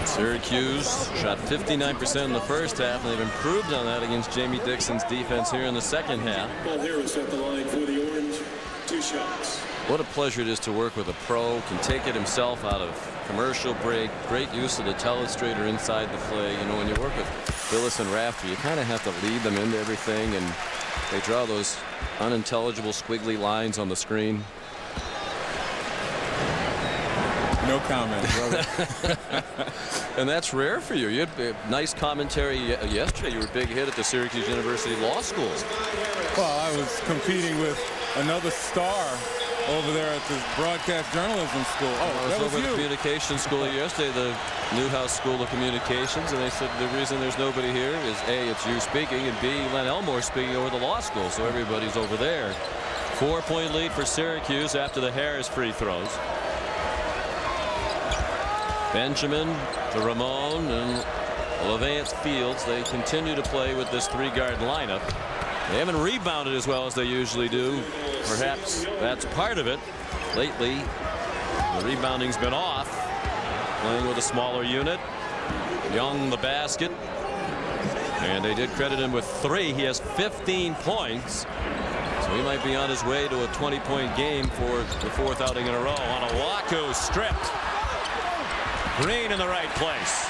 Syracuse shot 59% in the first half, and they've improved on that against Jamie Dixon's defense here in the second half. Paul Harris at the line for the Orange. 2 shots. What a pleasure it is to work with a pro. Can take it himself out of commercial break. Great use of the telestrator inside the play. You know, when you work with Billis and Rafter, you kind of have to lead them into everything, and they draw those unintelligible squiggly lines on the screen. No comment, brother. And that's rare for you. You had a nice commentary yesterday. You were a big hit at the Syracuse University Law School. Well, I was competing with another star over there at the broadcast journalism school. Oh, I was over at the communication school yesterday, the Newhouse School of Communications, and they said the reason there's nobody here is A, it's you speaking, and B, Len Elmore speaking over the law school, so everybody's over there. 4-point lead for Syracuse after the Harris free throws. Benjamin to Ramon and Levance Fields. They continue to play with this 3-guard lineup. They haven't rebounded as well as they usually do. Perhaps that's part of it. Lately, the rebounding's been off. Playing with a smaller unit. Young the basket. And they did credit him with 3. He has 15 points. So he might be on his way to a 20-point game for the 4th outing in a row. On a Waku stripped. Green in the right place.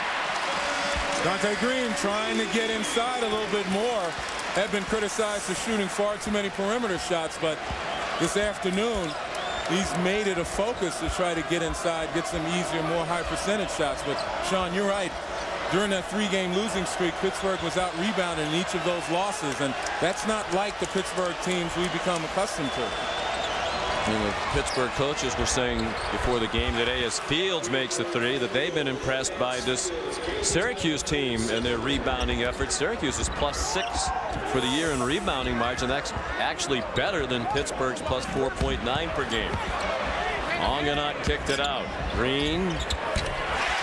Dante Green trying to get inside a little bit more. Had been criticized for shooting far too many perimeter shots, but this afternoon he's made it a focus to try to get inside, get some easier, more high percentage shots. But Sean, you're right. During that 3-game losing streak, Pittsburgh was out rebounded in each of those losses, and that's not like the Pittsburgh teams we become accustomed to. And the Pittsburgh coaches were saying before the game today, as Fields makes the 3, that they've been impressed by this Syracuse team and their rebounding efforts. Syracuse is +6 for the year in rebounding margin. That's actually better than Pittsburgh's +4.9 per game. Ongenot kicked it out. Green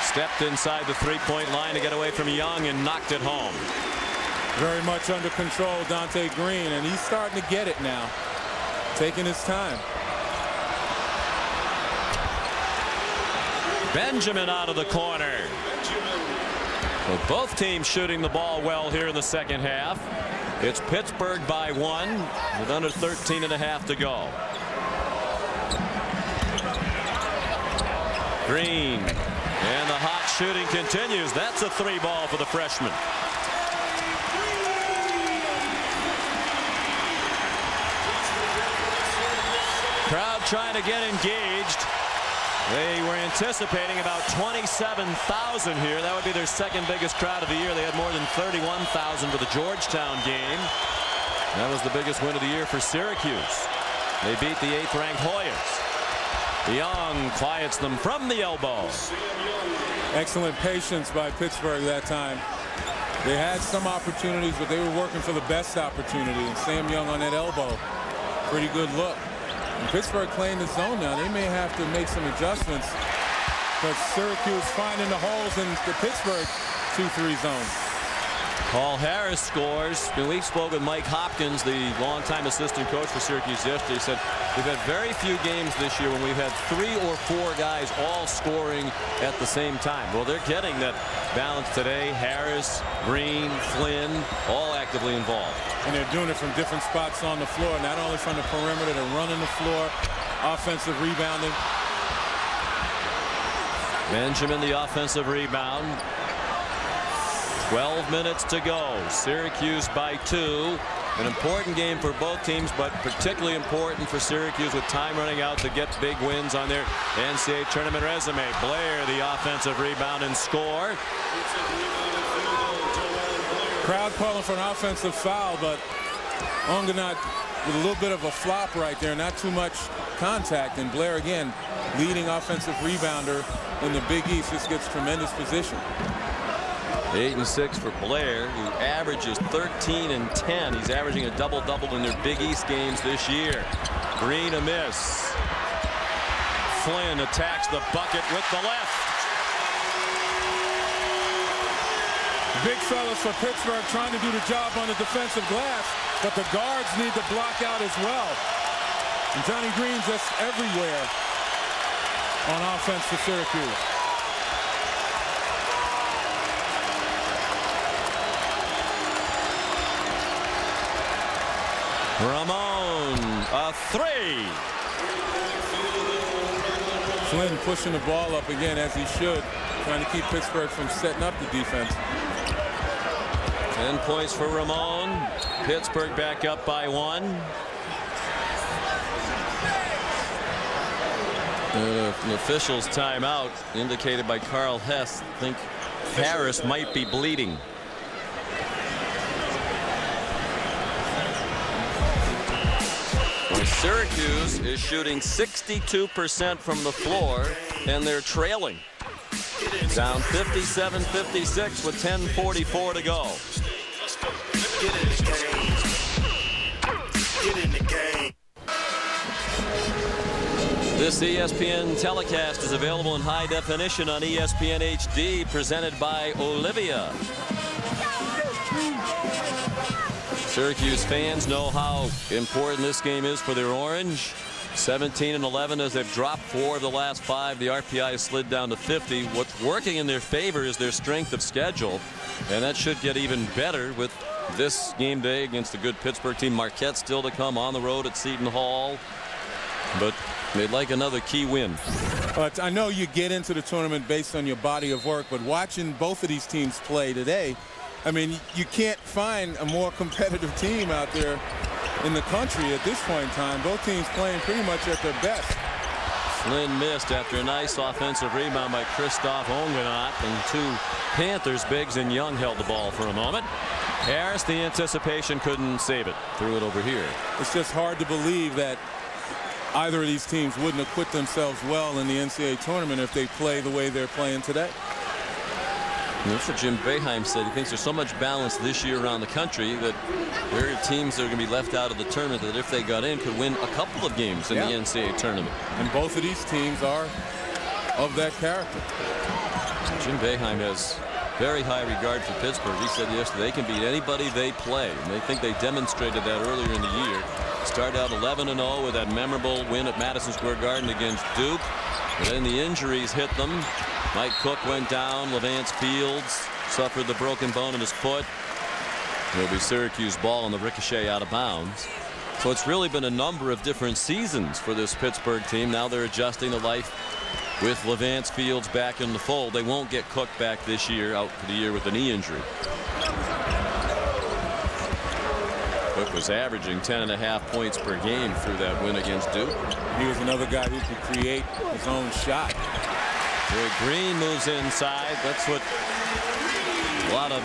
stepped inside the 3-point line to get away from Young and knocked it home. Very much under control, Dante Green, and he's starting to get it now. Taking his time. Benjamin out of the corner. So both teams shooting the ball well here in the second half. It's Pittsburgh by 1 with under 13.5 to go. Green, and the hot shooting continues. That's a 3 ball for the freshman. Crowd trying to get engaged. They were anticipating about 27,000 here. That would be their second biggest crowd of the year. They had more than 31,000 for the Georgetown game. That was the biggest win of the year for Syracuse. They beat the 8th-ranked Hoyas. Young quiets them from the elbow. Excellent patience by Pittsburgh that time. They had some opportunities, but they were working for the best opportunity. And Sam Young on that elbow. Pretty good look. And Pittsburgh playing the zone now. They may have to make some adjustments, but Syracuse finding the holes in the Pittsburgh 2-3 zone. Paul Harris scores. We spoke with Mike Hopkins, the longtime assistant coach for Syracuse yesterday. He said we've had very few games this year when we've had 3 or 4 guys all scoring at the same time. Well, they're getting that balance today. Harris, Green, Flynn, all actively involved. And they're doing it from different spots on the floor, not only from the perimeter, they're running the floor, offensive rebounding. Benjamin, the offensive rebound. 12 minutes to go. Syracuse by 2. An important game for both teams, but particularly important for Syracuse with time running out to get big wins on their NCAA tournament resume. Blair, the offensive rebound and score. Crowd calling for an offensive foul, but Ongenat with a little bit of a flop right there. Not too much contact. And Blair again, leading offensive rebounder in the Big East. This gets tremendous position. 8 and 6 for Blair, who averages 13 and 10. He's averaging a double-double in their Big East games this year. Green a miss. Flynn attacks the bucket with the left. Big fellas for Pittsburgh trying to do the job on the defensive glass, but the guards need to block out as well. And Johnny Green just everywhere on offense for Syracuse. Ramon, a 3. Flynn pushing the ball up again as he should, trying to keep Pittsburgh from setting up the defense. 10 points for Ramon. Pittsburgh back up by 1. An official's timeout indicated by Carl Hess. I think Harris might be bleeding. Syracuse is shooting 62% from the floor, and they're trailing. Down 57-56 with 10:44 to go. This ESPN telecast is available in high definition on ESPN HD, presented by Olivia. Syracuse fans know how important this game is for their orange. 17 and 11 as they've dropped 4 of the last 5. The RPI has slid down to 50. What's working in their favor is their strength of schedule, and that should get even better with this game day against a good Pittsburgh team. Marquette still to come on the road at Seton Hall, but they'd like another key win. I know you get into the tournament based on your body of work, but watching both of these teams play today, I mean, you can't find a more competitive team out there in the country at this point in time. Both teams playing pretty much at their best. Flynn missed after a nice offensive rebound by Christoph Ongenat, and 2 Panthers bigs and Young held the ball for a moment. Harris, the anticipation, couldn't save it. Threw it over here. It's just hard to believe that either of these teams wouldn't acquit themselves well in the NCAA tournament if they play the way they're playing today. And that's what Jim Boeheim said. He thinks there's so much balance this year around the country that there are teams that are going to be left out of the tournament that, if they got in, could win a couple of games in the NCAA tournament. And both of these teams are of that character. Jim Boeheim has very high regard for Pittsburgh. He said yesterday they can beat anybody they play, and they think they demonstrated that earlier in the year. Started out 11-0 with that memorable win at Madison Square Garden against Duke. But then the injuries hit them. Mike Cook went down. Levance Fields, suffered the broken bone in his foot. It'll be Syracuse ball on the ricochet out of bounds. So it's really been a number of different seasons for this Pittsburgh team. Now they're adjusting to life with Levance Fields back in the fold. They won't get Cook back this year, out for the year with a knee injury. Cook was averaging 10.5 points per game through that win against Duke. He was another guy who could create his own shot. Green moves inside. That's what a lot of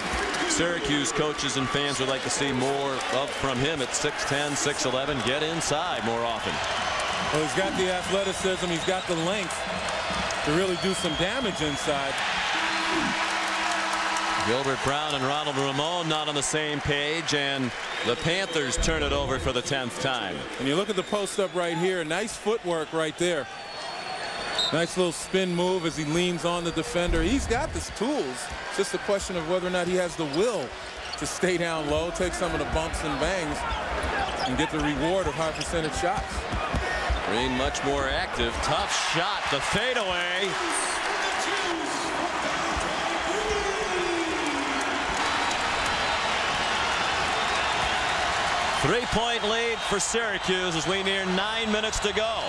Syracuse coaches and fans would like to see more of from him at 6'10", 6'11". Get inside more often. Well, he's got the athleticism. He's got the length to really do some damage inside. Gilbert Brown and Ronald Ramon not on the same page, and the Panthers turn it over for the 10th time. And you look at the post up right here. Nice footwork right there. Nice little spin move as he leans on the defender. He's got the tools. It's just a question of whether or not he has the will to stay down low, take some of the bumps and bangs, and get the reward of high percentage shots. Green much more active. Tough shot. The fadeaway. Three-point lead for Syracuse as we near 9 minutes to go.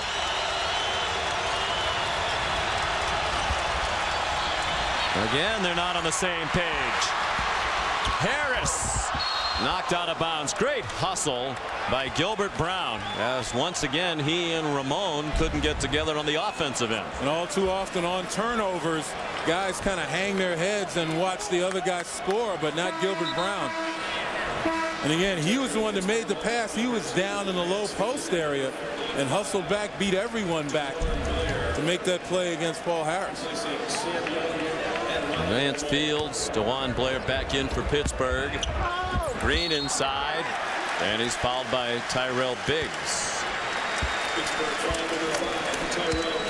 Again, they're not on the same page. Harris knocked out of bounds. Great hustle by Gilbert Brown, as once again he and Ramon couldn't get together on the offensive end. And all too often on turnovers, guys kind of hang their heads and watch the other guy score, but not Gilbert Brown. And again, he was the one that made the pass. He was down in the low post area and hustled back, beat everyone back to make that play against Paul Harris. Levance Fields, DeJuan Blair back in for Pittsburgh. Green inside, and he's fouled by Tyrell Biggs.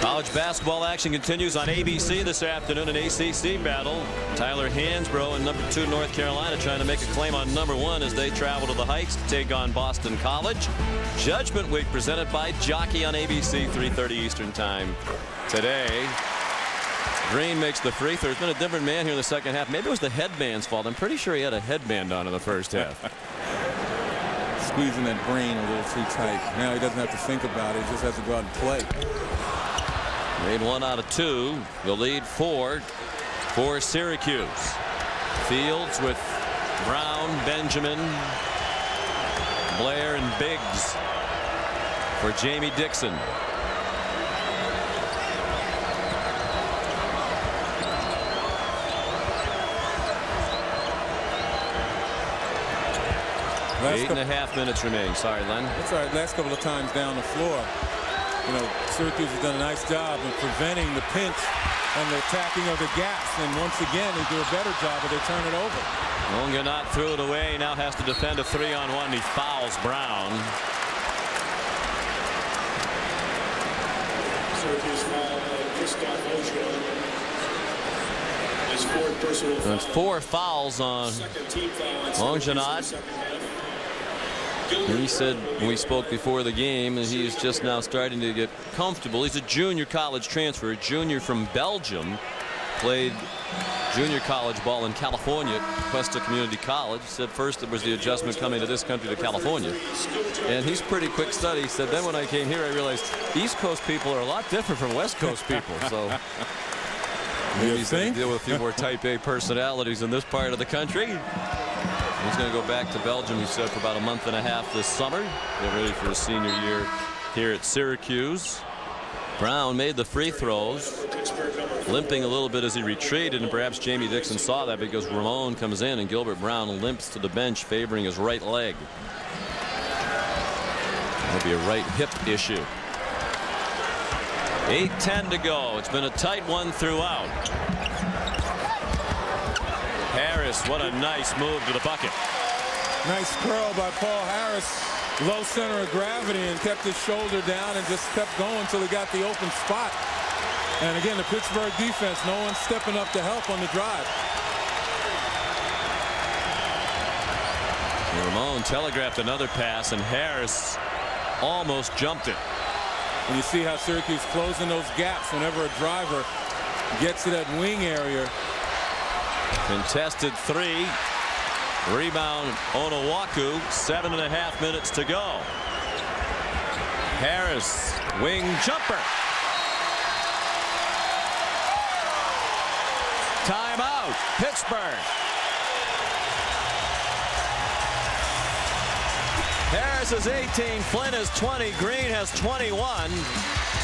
College basketball action continues on ABC this afternoon, an ACC battle. Tyler Hansbrough and number 2 North Carolina trying to make a claim on number 1 as they travel to the Heights to take on Boston College. Judgment Week presented by Jockey on ABC, 3:30 Eastern Time today. Green makes the free throw. There's been a different man here in the second half. Maybe it was the headband's fault. I'm pretty sure he had a headband on in the first half. Squeezing that brain a little too tight. Now he doesn't have to think about it. He just has to go out and play. Made 1 out of 2. The lead 4 for Syracuse. Fields with Brown, Benjamin, Blair, and Biggs for Jamie Dixon. Eight and a half minutes remaining. Sorry, Len. That's all right. Last couple of times down the floor, you know, Syracuse has done a nice job of preventing the pinch and the attacking of the gaps. And once again, they do a better job, but they turn it over. Longanot threw it away. He now has to defend a 3-on-1. He fouls Brown. Syracuse foul Christoph Oshon. His 4th personal foul. That's 4 fouls on Longanot. He said when we spoke before the game that he's just now starting to get comfortable. He's a junior college transfer, a junior from Belgium. Played junior college ball in California, Cuesta Community College. He said first it was the adjustment coming to this country to California. And he's pretty quick study. He said then when I came here I realized East Coast people are a lot different from West Coast people. So maybe he's going to deal with a few more type A personalities in this part of the country. He's going to go back to Belgium, he said, for about a month and a half this summer. Get ready for his senior year here at Syracuse. Brown made the free throws, limping a little bit as he retreated, and perhaps Jamie Dixon saw that because Ramon comes in and Gilbert Brown limps to the bench favoring his right leg. That'll be a right hip issue. 8:10 to go. It's been a tight one throughout. Harris, what a nice move to the bucket. Nice curl by Paul Harris. Low center of gravity and kept his shoulder down and just kept going until he got the open spot. And again, the Pittsburgh defense, no one stepping up to help on the drive. Ramon telegraphed another pass and Harris almost jumped it. And you see how Syracuse closing those gaps whenever a driver gets to that wing area. Contested three. Rebound Onuaku. 7.5 minutes to go. Harris, wing jumper. Timeout, Pittsburgh. Harris is 18, Flynn is 20, Green has 21.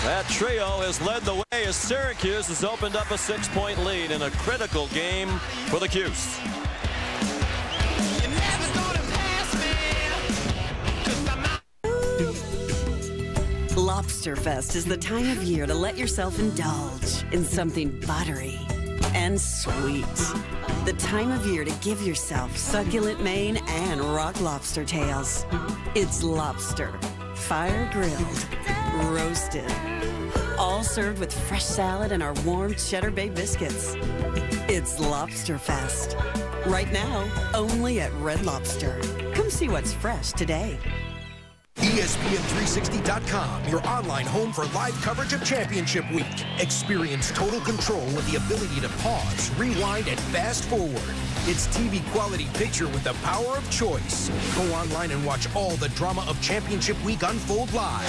That trio has led the way as Syracuse has opened up a 6-point lead in a critical game for the Cuse. Lobster Fest is the time of year to let yourself indulge in something buttery and sweet. The time of year to give yourself succulent Maine and rock lobster tails. It's lobster, fire grilled, roasted, all served with fresh salad and our warm Cheddar Bay biscuits. It's Lobster Fest. Right now, only at Red Lobster. Come see what's fresh today. ESPN360.com, your online home for live coverage of Championship Week. Experience total control with the ability to pause, rewind, and fast forward. It's TV quality picture with the power of choice. Go online and watch all the drama of Championship Week unfold live.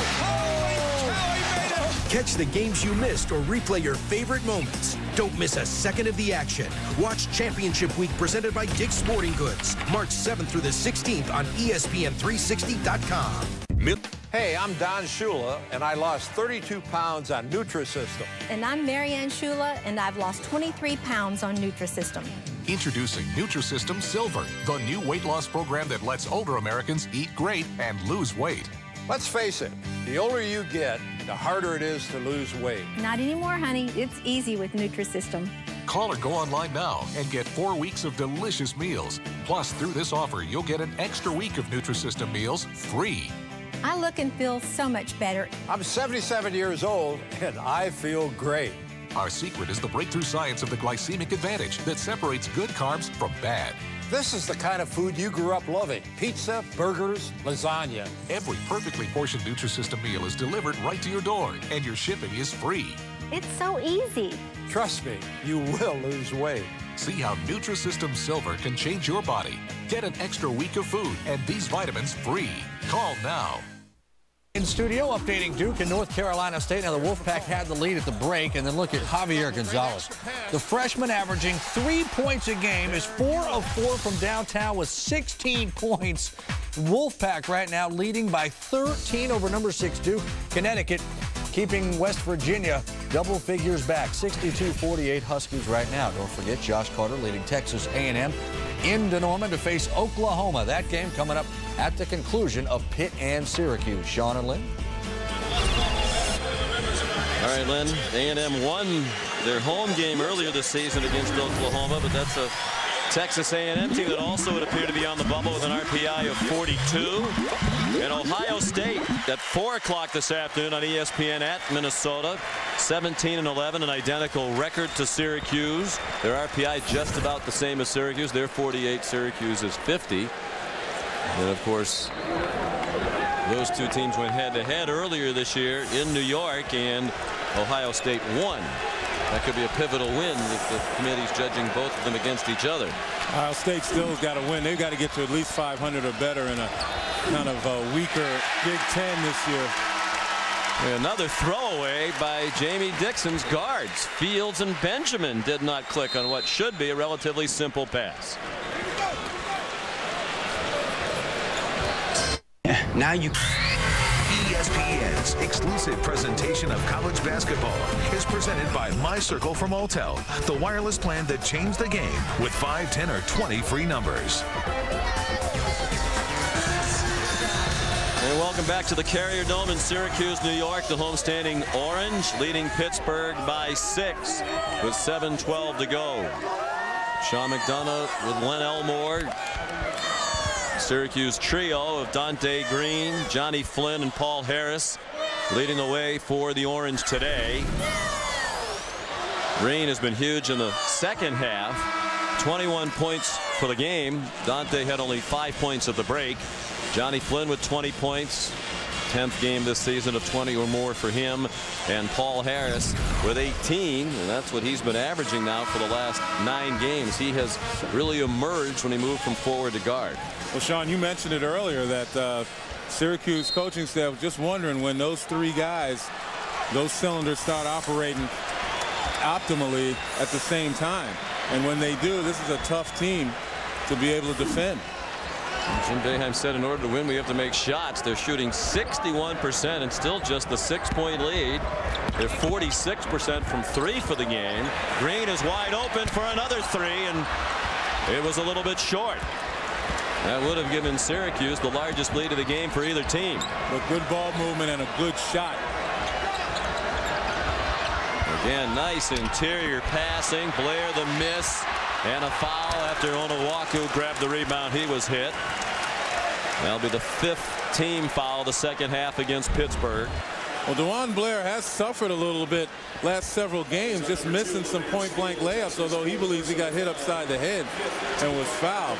Catch the games you missed or replay your favorite moments. Don't miss a second of the action. Watch Championship Week presented by Dick's Sporting Goods, March 7th through the 16th on ESPN360.com. Hey, I'm Don Shula, and I lost 32 pounds on Nutrisystem. And I'm Marianne Shula, and I've lost 23 pounds on Nutrisystem. Introducing Nutrisystem Silver, the new weight loss program that lets older Americans eat great and lose weight. Let's face it, the older you get, the harder it is to lose weight. Not anymore, honey. It's easy with Nutrisystem. Call or go online now and get 4 weeks of delicious meals. Plus, through this offer, you'll get an extra week of Nutrisystem meals free. I look and feel so much better. I'm 77 years old, and I feel great. Our secret is the breakthrough science of the glycemic advantage that separates good carbs from bad. This is the kind of food you grew up loving. Pizza, burgers, lasagna. Every perfectly portioned Nutrisystem meal is delivered right to your door, and your shipping is free. It's so easy. Trust me, you will lose weight. See how Nutrisystem Silver can change your body. Get an extra week of food and these vitamins free. Call now. In studio, updating Duke and North Carolina State. Now the Wolfpack had the lead at the break, and then look at Xavier Gonzalez. The freshman averaging 3 points a game is 4 of 4 from downtown with 16 points. Wolfpack right now leading by 13 over number 6 Duke. Connecticut keeping West Virginia double figures back, 62-48 Huskies right now. Don't forget Josh Carter leading Texas A&M into Norman to face Oklahoma. That game coming up at the conclusion of Pitt and Syracuse. Sean and Lynn. All right, Lynn. A&M won their home game earlier this season against Oklahoma, but that's a Texas A&M team that also would appear to be on the bubble with an RPI of 42. And Ohio State at 4 o'clock this afternoon on ESPN at Minnesota. 17-11, an identical record to Syracuse. Their RPI just about the same as Syracuse. They're 48, Syracuse is 50. And of course, those two teams went head-to-head earlier this year in New York, and Ohio State won. That could be a pivotal win if the committee's judging both of them against each other. Ohio State still's got to win. They've got to get to at least 500 or better in a kind of a weaker Big Ten this year. Another throwaway by Jamie Dixon's guards. Fields and Benjamin did not click on what should be a relatively simple pass. Now you. ESPN's exclusive presentation of college basketball is presented by My Circle from Alltel, the wireless plan that changed the game with 5, 10, or 20 free numbers. And welcome back to the Carrier Dome in Syracuse, New York. The homestanding Orange leading Pittsburgh by 6 with 7:12 to go. Sean McDonough with Len Elmore. Syracuse trio of Dante Green, Johnny Flynn, and Paul Harris leading the way for the Orange today. Green has been huge in the second half. 21 points for the game. Dante had only 5 points at the break. Johnny Flynn with 20 points. 10th game this season of 20 or more for him. And Paul Harris with 18, and that's what he's been averaging now for the last 9 games. He has really emerged when he moved from forward to guard. Well, Sean, you mentioned it earlier that Syracuse coaching staff was just wondering when those 3 guys, those cylinders start operating optimally at the same time. And when they do, this is a tough team to be able to defend. Jim Boeheim said in order to win we have to make shots. They're shooting 61% and still just the 6-point lead. They're 46% from 3 for the game. Green is wide open for another 3, and it was a little bit short. That would have given Syracuse the largest lead of the game for either team. But good ball movement and a good shot. Again, nice interior passing. Blair the miss. And a foul after Onowaku grabbed the rebound. He was hit. That'll be the 5th team foul the second half against Pittsburgh. Well, DeJuan Blair has suffered a little bit last several games, just missing some point-blank layups, although he believes he got hit upside the head and was fouled.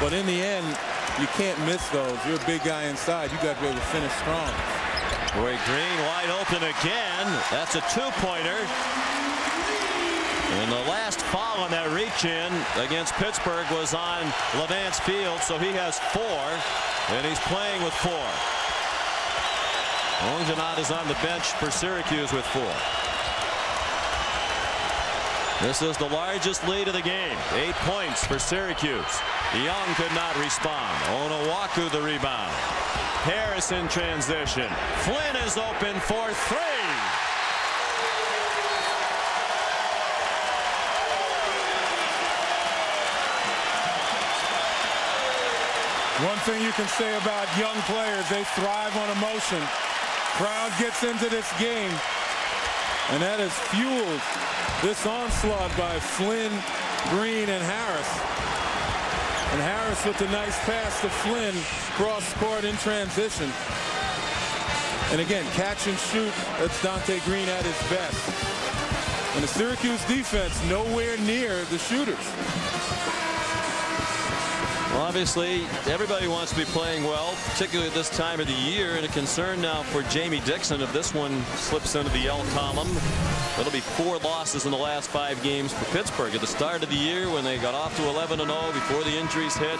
But in the end, you can't miss those. You're a big guy inside. You got to be able to finish strong. Roy Green wide open again. That's a 2-pointer. And the last foul on that reach-in against Pittsburgh was on Levance Field, so he has 4, and he's playing with 4. Ongenot is on the bench for Syracuse with 4. This is the largest lead of the game. 8 points for Syracuse. Young could not respond. Onowaku the rebound. Harris in transition. Flynn is open for 3. One thing you can say about young players, they thrive on emotion. Crowd gets into this game, and that has fueled this onslaught by Flynn, Green, and Harris. And Harris with the nice pass to Flynn, cross court in transition. And again, catch and shoot, that's Dante Green at his best. And the Syracuse defense nowhere near the shooters. Well, obviously, everybody wants to be playing well, particularly at this time of the year, and a concern now for Jamie Dixon if this one slips into the L column. That'll be 4 losses in the last 5 games for Pittsburgh. At the start of the year, when they got off to 11-0 before the injuries hit,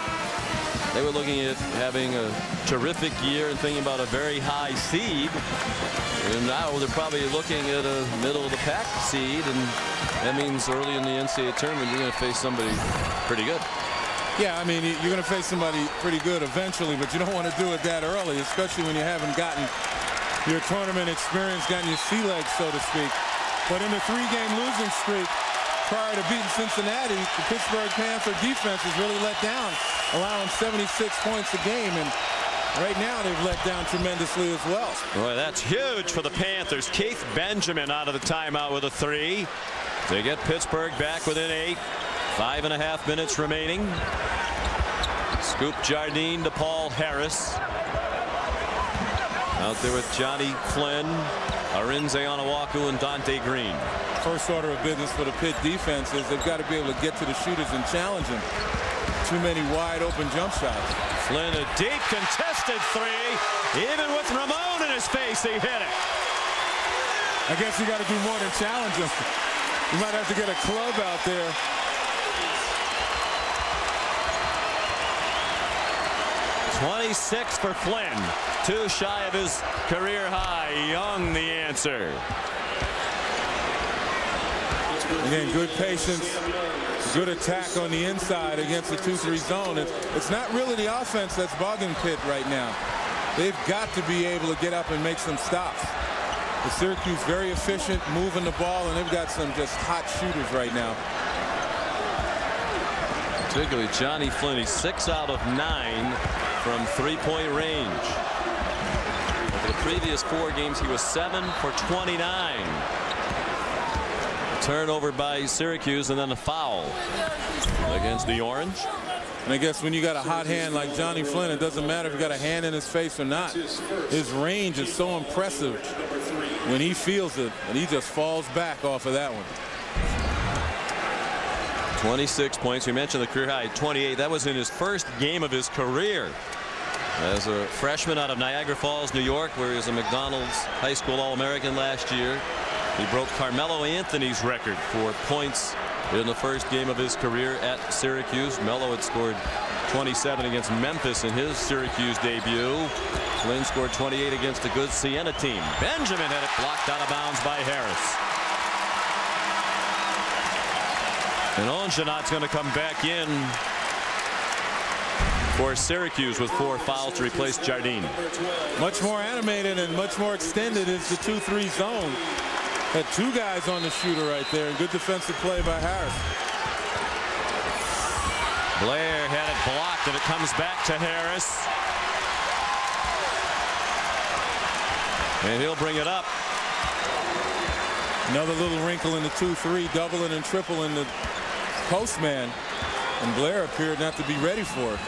they were looking at having a terrific year and thinking about a very high seed. And now they're probably looking at a middle-of-the-pack seed, and that means early in the NCAA tournament you're going to face somebody pretty good. Yeah, I mean, you're going to face somebody pretty good eventually, but you don't want to do it that early, especially when you haven't gotten your tournament experience, gotten your sea legs, so to speak. But in the 3-game losing streak prior to beating Cincinnati, the Pittsburgh Panther defense has really let down, allowing 76 points a game. And right now they've let down tremendously as well. Boy, that's huge for the Panthers. Keith Benjamin out of the timeout with a 3 to get Pittsburgh back within 8. 5.5 minutes remaining. Scoop Jardine to Paul Harris. Out there with Johnny Flynn, Arinze Onowaku, and Dante Green. First order of business for the Pitt defense is they've got to be able to get to the shooters and challenge them. Too many wide open jump shots. Flynn, a deep contested 3. Even with Ramon in his face, he hit it. I guess you got to do more than challenge him. You might have to get a club out there. .26 for Flynn. 2 shy of his career high. Young the answer. Again, good patience, good attack on the inside against the 2-3 zone. It's not really the offense that's bugging Pitt right now. They've got to be able to get up and make some stops. The Syracuse very efficient, moving the ball, and they've got some just hot shooters right now. Particularly Johnny Flynn. He's 6 out of 9 from 3-point range. Over the previous 4 games, he was 7 for 29. Turnover by Syracuse, and then a foul against the Orange. And I guess when you got a hot hand like Johnny Flynn, it doesn't matter if you got a hand in his face or not. His range is so impressive when he feels it, and he just falls back off of that one. 26 points. We mentioned the career high 28. That was in his first game of his career. As a freshman out of Niagara Falls, New York, where he was a McDonald's High School All-American last year. He broke Carmelo Anthony's record for points in the first game of his career at Syracuse. Melo had scored 27 against Memphis in his Syracuse debut. Flynn scored 28 against a good Siena team. Benjamin had it blocked out of bounds by Harris. And Ongenot's going to come back in for Syracuse with 4 fouls to replace Jardine. Much more animated and much more extended is the 2-3 zone. Had 2 guys on the shooter right there, and good defensive play by Harris. Blair had it blocked, and it comes back to Harris. And he'll bring it up. Another little wrinkle in the 2-3, doubling and tripling the postman. And Blair appeared not to be ready for it.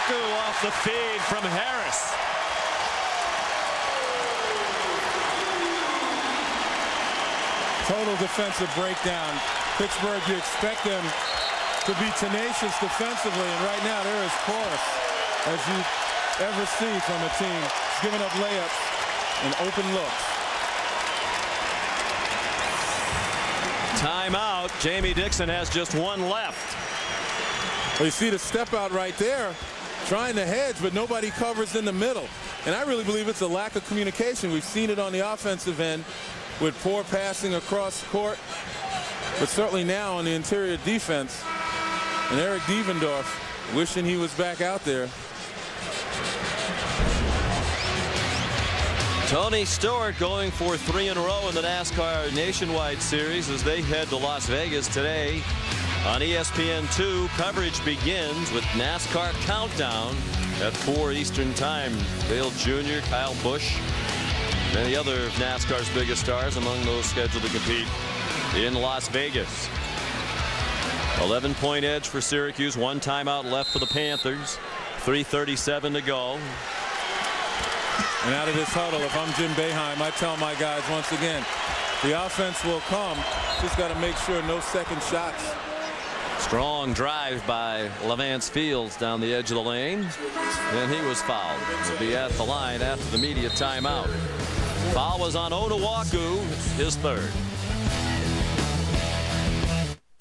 Off the feed from Harris. Total defensive breakdown. Pittsburgh, you expect them to be tenacious defensively, and right now they're as porous as you ever see from a team. It's giving up layups and open looks. Timeout. Jamie Dixon has just 1 left. Well, you see the step out right there, trying to hedge, but nobody covers in the middle. And I really believe it's a lack of communication. We've seen it on the offensive end with poor passing across court, but certainly now on the interior defense. And Eric Devendorf wishing he was back out there. Tony Stewart going for 3 in a row in the NASCAR Nationwide Series as they head to Las Vegas today. On ESPN2, coverage begins with NASCAR Countdown at 4 Eastern Time. Dale Jr., Kyle Busch, many other of NASCAR's biggest stars among those scheduled to compete in Las Vegas. 11-point edge for Syracuse. 1 timeout left for the Panthers. 3:37 to go. And out of this huddle, if I'm Jim Boeheim, I tell my guys once again, the offense will come. Just got to make sure no second shots. Strong drive by Levance Fields down the edge of the lane, and he was fouled. He'll be at the line after the media timeout. Foul was on Onuaku, his 3rd.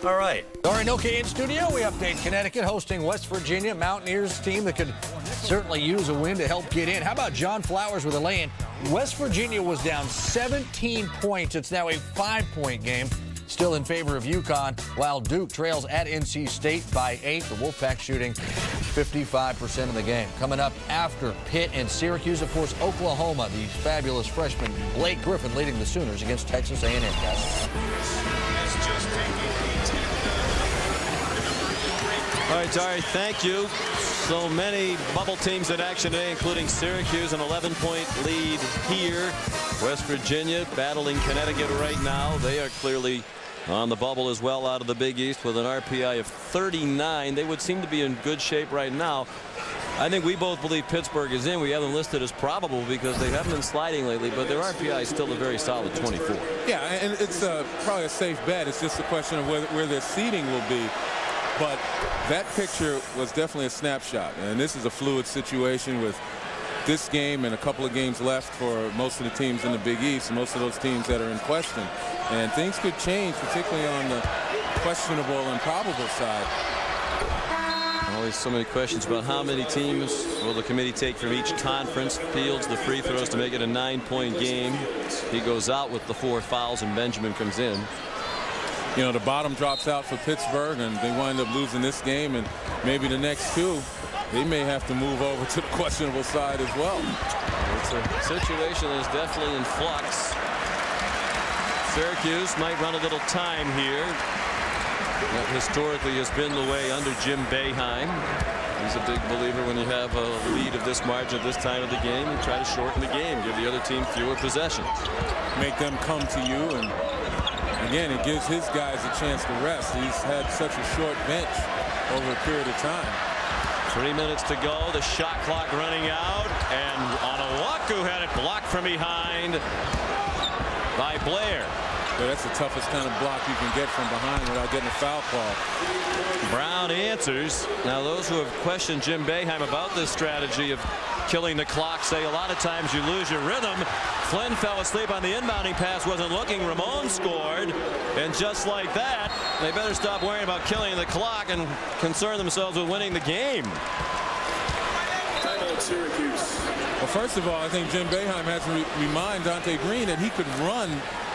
All right. Orinoke in studio. We update Connecticut hosting West Virginia. Mountaineers team that could certainly use a win to help get in. How about John Flowers with a lay-in? West Virginia was down 17 points. It's now a 5-point game. Still in favor of UConn, while Duke trails at NC State by 8. The Wolfpack shooting 55% of the game. Coming up after Pitt and Syracuse, of course, Oklahoma, the fabulous freshman Blake Griffin leading the Sooners against Texas A&M. All right, Dari, thank you. So many bubble teams in action today, including Syracuse, an 11-point lead here. West Virginia battling Connecticut right now. They are clearly on the bubble as well out of the Big East with an RPI of 39. They would seem to be in good shape right now. I think we both believe Pittsburgh is in. We have them listed as probable because they haven't been sliding lately, but their RPI is still a very solid 24. Yeah, and it's probably a safe bet. It's just a question of where their seeding will be. But that picture was definitely a snapshot, and this is a fluid situation with this game and a couple of games left for most of the teams in the Big East, most of those teams that are in question. And things could change, particularly on the questionable and probable side. Always so many questions about how many teams will the committee take from each conference. Fields the free throws to make it a 9-point game. He goes out with the 4 fouls, and Benjamin comes in. You know, the bottom drops out for Pittsburgh, and they wind up losing this game, and maybe the next 2. They may have to move over to the questionable side as well. It's a situation that is definitely in flux. Syracuse might run a little time here. That historically has been the way under Jim Boeheim. He's a big believer when you have a lead of this margin at this time of the game. You try to shorten the game, give the other team fewer possessions. Make them come to you, and again, it gives his guys a chance to rest. He's had such a short bench over a period of time. 3 minutes to go. The shot clock running out, and Onuaku had it blocked from behind by Blair. Yeah, that's the toughest kind of block you can get from behind without getting a foul call. Brown answers. Now, those who have questioned Jim Boeheim about this strategy of killing the clock say a lot of times you lose your rhythm. Flynn fell asleep on the inbounding pass, wasn't looking. Ramon scored, and just like that, they better stop worrying about killing the clock and concern themselves with winning the game. Timeout, Syracuse. Well, first of all, I think Jim Boeheim has to remind Dante Green that he could run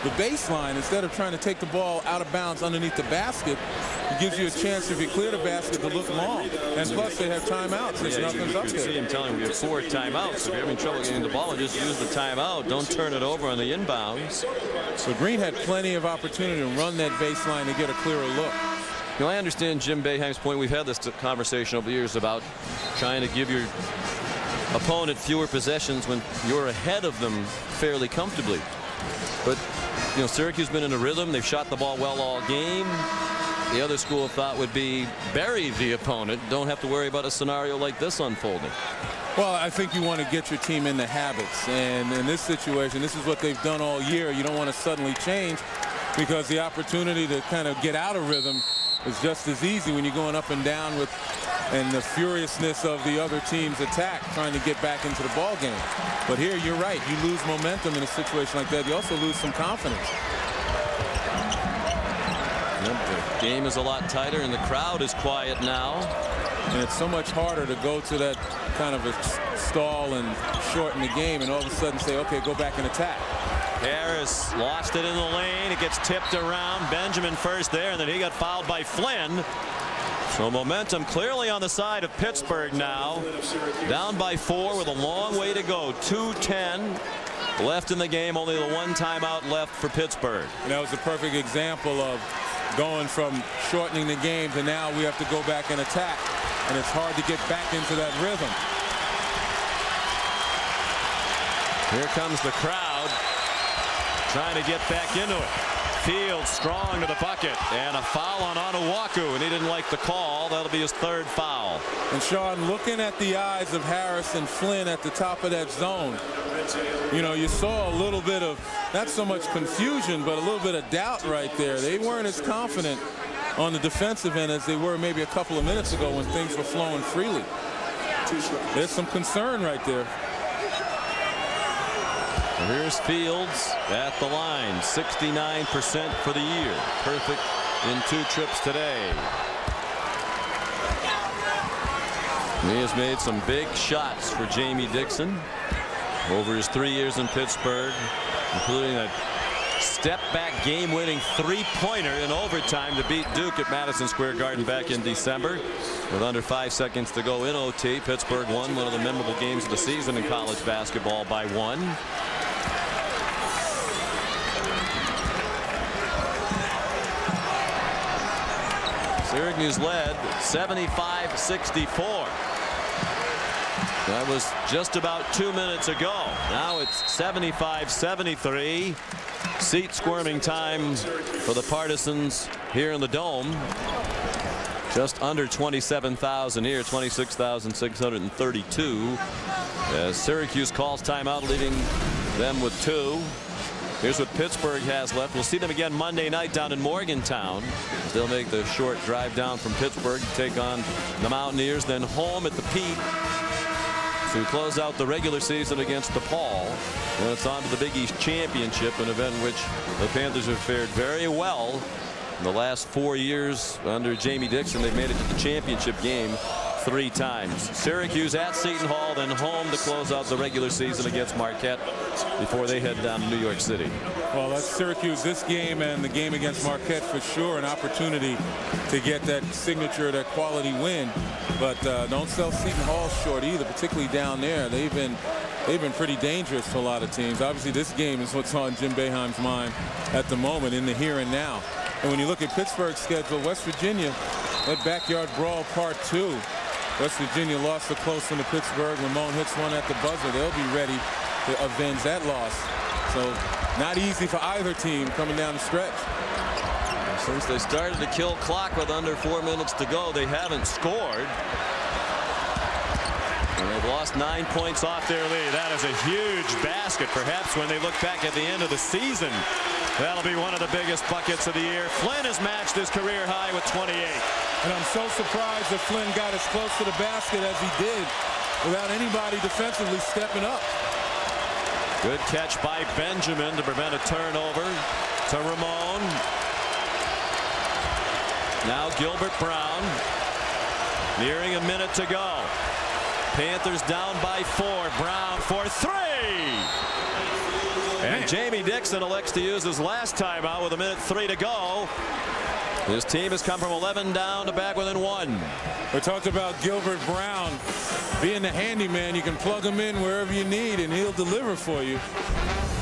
the baseline instead of trying to take the ball out of bounds underneath the basket. It gives you a chance, if you clear the basket, to look long. And plus, they have timeouts since nothing's up You there. see him telling me we have 4 timeouts. If you're having trouble getting the ball, just use the timeout. Don't turn it over on the inbounds. So Green had plenty of opportunity to run that baseline to get a clearer look. You know, I understand Jim Boeheim's point. We've had this conversation over the years about trying to give your opponent fewer possessions when you're ahead of them fairly comfortably. But, you know, Syracuse has been in a rhythm. They've shot the ball well all game. The other school of thought would be bury the opponent. Don't have to worry about a scenario like this unfolding. Well, I think you want to get your team in the habits. And in this situation, this is what they've done all year. You don't want to suddenly change because the opportunity to kind of get out of rhythm is just as easy when you're going up and down with and the furiousness of the other team's attack trying to get back into the ball game. But here you're right. You lose momentum in a situation like that. You also lose some confidence. The game is a lot tighter and the crowd is quiet now. And it's so much harder to go to that kind of a stall and shorten the game and all of a sudden say, okay, go back and attack. Harris lost it in the lane. It gets tipped around. Benjamin first there, and then he got fouled by Flynn. So momentum clearly on the side of Pittsburgh now. Down by 4 with a long way to go. 2:10 left in the game. Only the 1 timeout left for Pittsburgh. And that was a perfect example of going from shortening the game to now we have to go back and attack. And it's hard to get back into that rhythm. Here comes the crowd trying to get back into it. Fields strong to the bucket, and a foul on Onuaku, and he didn't like the call. That'll be his 3rd foul. And Sean, looking at the eyes of Harris and Flynn at the top of that zone, you know, you saw a little bit of not so much confusion but a little bit of doubt right there. They weren't as confident on the defensive end as they were maybe a couple of minutes ago when things were flowing freely. There's some concern right there. Here's Fields at the line. 69% for the year. Perfect in 2 trips today. He has made some big shots for Jamie Dixon over his 3 years in Pittsburgh, including a step-back game-winning 3-pointer in overtime to beat Duke at Madison Square Garden back in December. With under 5 seconds to go in OT, Pittsburgh won one of the memorable games of the season in college basketball by 1. Syracuse led 75-64. That was just about 2 minutes ago. Now it's 75-73. Seat squirming time for the partisans here in the Dome. Just under 27,000 here, 26,632. As Syracuse calls timeout, leaving them with 2. Here's what Pittsburgh has left. We'll see them again Monday night down in Morgantown. They'll make the short drive down from Pittsburgh to take on the Mountaineers, then home at the Pitt to close out the regular season against DePaul. And it's on to the Big East Championship, an event in which the Panthers have fared very well in the last 4 years under Jamie Dixon. They've made it to the championship game 3 times. Syracuse at Seton Hall, then home to close out the regular season against Marquette before they head down to New York City. Well, that's Syracuse this game and the game against Marquette for sure, an opportunity to get that signature, that quality win. But don't sell Seton Hall short either, particularly down there. They've been pretty dangerous to a lot of teams. Obviously, this game is what's on Jim Boeheim's mind at the moment, in the here and now. And when you look at Pittsburgh's schedule, West Virginia, that backyard brawl part 2. West Virginia lost a close one to Pittsburgh. Ramon hits one at the buzzer. They'll be ready to avenge that loss. So not easy for either team coming down the stretch. Since they started to kill clock with under 4 minutes to go, they haven't scored. And they've lost 9 points off their lead. That is a huge basket. Perhaps when they look back at the end of the season, That'll be one of the biggest buckets of the year. Flynn has matched his career high with 28. And I'm so surprised that Flynn got as close to the basket as he did without anybody defensively stepping up. Good catch by Benjamin to prevent a turnover to Ramon. Now Gilbert Brown. Nearing a minute to go. Panthers down by 4. Brown for 3. And Jamie Dixon elects to use his last timeout with 1:03 to go. His team has come from 11 down to back within 1. We talked about Gilbert Brown being the handyman. You can plug him in wherever you need and he'll deliver for you.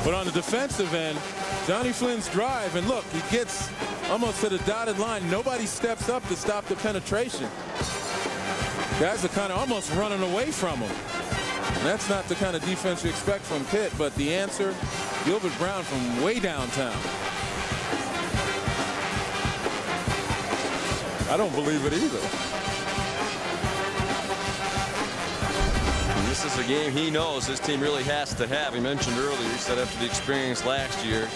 But on the defensive end, Johnny Flynn's drive, and look, he gets almost to the dotted line. Nobody steps up to stop the penetration. Guys are kind of almost running away from him. And that's not the kind of defense you expect from Pitt, but the answer, Gilbert Brown from way downtown. I don't believe it either. And this is a game he knows his team really has to have. He mentioned earlier, he said after the experience last year,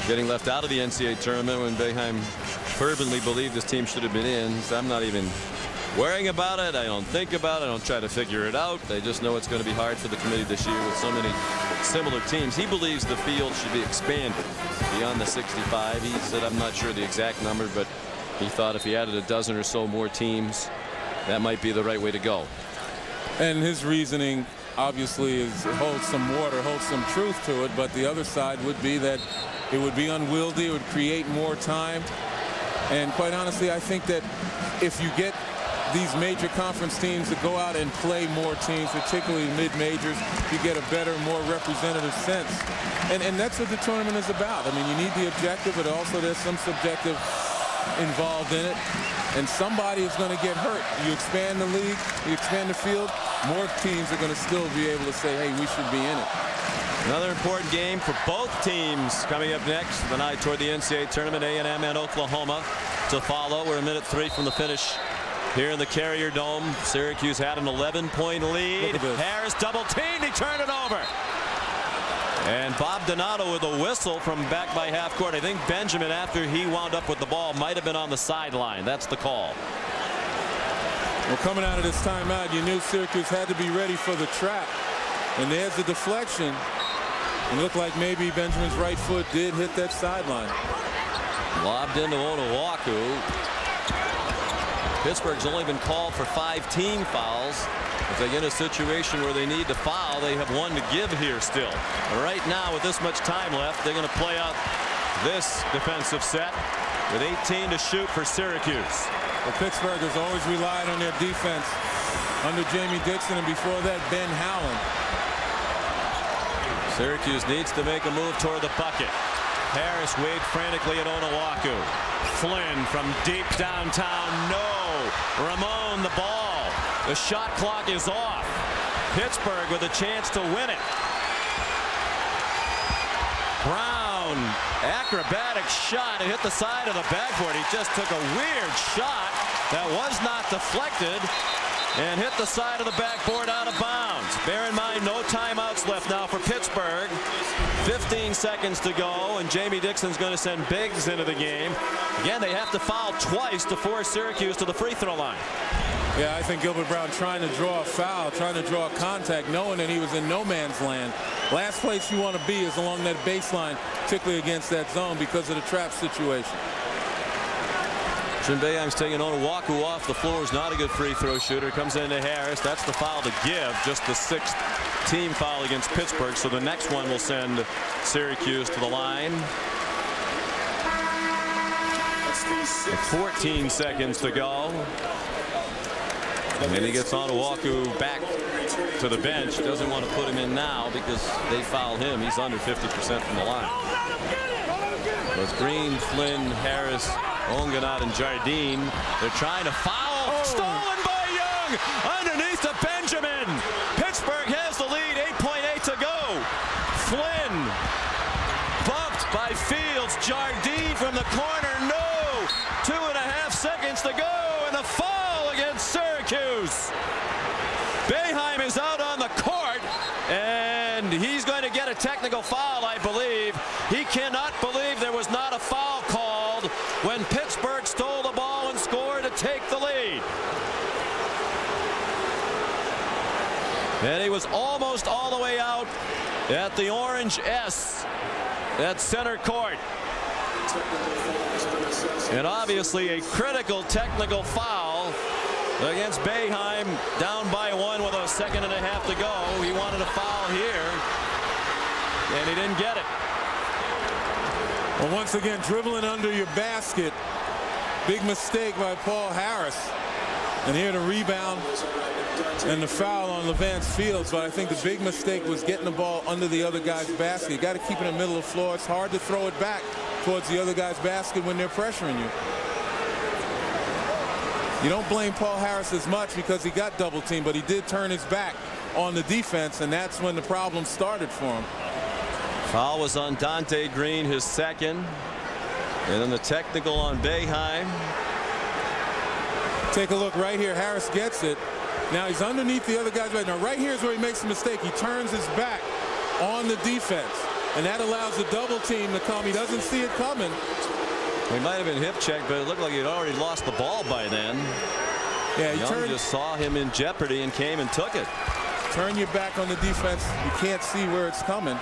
getting left out of the NCAA tournament when Boeheim fervently believed this team should have been in. He said, I'm not even worrying about it. I don't think about it. I don't try to figure it out. They just know it's going to be hard for the committee this year with so many similar teams. He believes the field should be expanded beyond the 65. He said, I'm not sure the exact number, but he thought if he added a dozen or so more teams, that might be the right way to go. And his reasoning obviously holds some water, holds some truth to it, but the other side would be that it would be unwieldy, it would create more time. And quite honestly, I think that if you get these major conference teams to go out and play more teams, particularly mid-majors, you get a better, more representative sense. And that's what the tournament is about. I mean, you need the objective, but also there's some subjective involved in it. And somebody is going to get hurt. You expand the league, you expand the field, more teams are going to still be able to say, hey, we should be in it. Another important game for both teams coming up next the night toward the NCAA tournament. A&M and Oklahoma to follow. We're 1:03 from the finish here in the Carrier Dome. Syracuse had an 11-point lead. Harris double teamed. He turned it over. And Bob Donato with a whistle from back by half court. I think Benjamin, after he wound up with the ball, might have been on the sideline. That's the call. Well, coming out of this timeout, you knew Syracuse had to be ready for the trap. And there's the deflection. It looked like maybe Benjamin's right foot did hit that sideline. Lobbed into Onuaku. Pittsburgh's only been called for 5 team fouls. If they get a situation where they need to foul, they have one to give here still. Right now, with this much time left, they're going to play out this defensive set with 18 to shoot for Syracuse. Well, Pittsburgh has always relied on their defense under Jamie Dixon, and before that, Ben Howland. Syracuse needs to make a move toward the bucket. Harris waved frantically at Onuaku. Flynn from deep downtown. No. Ramon the ball. The shot clock is off. Pittsburgh with a chance to win it. Brown, acrobatic shot. It hit the side of the backboard. He just took a weird shot that was not deflected and hit the side of the backboard out of bounds. Bear in mind, no timeouts left now for Pittsburgh. 15 seconds to go, and Jamie Dixon's going to send Biggs into the game. Again, they have to foul twice to force Syracuse to the free throw line. Yeah, I think Gilbert Brown trying to draw a foul, trying to draw a contact, knowing that he was in no man's land. Last place you want to be is along that baseline, particularly against that zone because of the trap situation. Jim Boeheim's taking Onuaku off the floor. Is not a good free throw shooter. Comes into Harris. That's the foul to give. Just the 6th team foul against Pittsburgh. So the next one will send Syracuse to the line. 14 seconds to go. And then he gets Onuaku back to the bench. Doesn't want to put him in now because they fouled him. He's under 50% from the line. So it's Green, Flynn, Harris, Onganat, and Jardine. They're trying to foul. Stolen by Young. Underneath to Benjamin. Pittsburgh has the lead. 8.8 to go. Flynn bumped by Fields. Jardine from the corner. No. 2.5 seconds to go. And the foul against Syracuse. Boeheim is out on the court. And he's going to get a technical foul, I believe. He cannot believe there was not a foul called when Pittsburgh stole the ball and scored to take the lead. And he was almost all the way out at the orange S at center court. And obviously a critical technical foul against Boeheim, down by 1 with a second and a half to go. He wanted a foul here, and he didn't get it. Well, once again, dribbling under your basket. Big mistake by Paul Harris. And here the rebound and the foul on Levance Fields. But I think the big mistake was getting the ball under the other guy's basket. You got to keep it in the middle of the floor. It's hard to throw it back towards the other guy's basket when they're pressuring you. You don't blame Paul Harris as much because he got double teamed, but he did turn his back on the defense, and that's when the problem started for him. Foul was on Dante Green, his second. And then the technical on Boeheim. Take a look right here. Harris gets it. Now he's underneath the other guy's back. Now right here is where he makes a mistake. He turns his back on the defense, and that allows the double team to come. He doesn't see it coming. He might have been hip checked, but it looked like he'd already lost the ball by then. Yeah, Young just saw him in jeopardy and came and took it. Turn your back on the defense. You can't see where it's coming,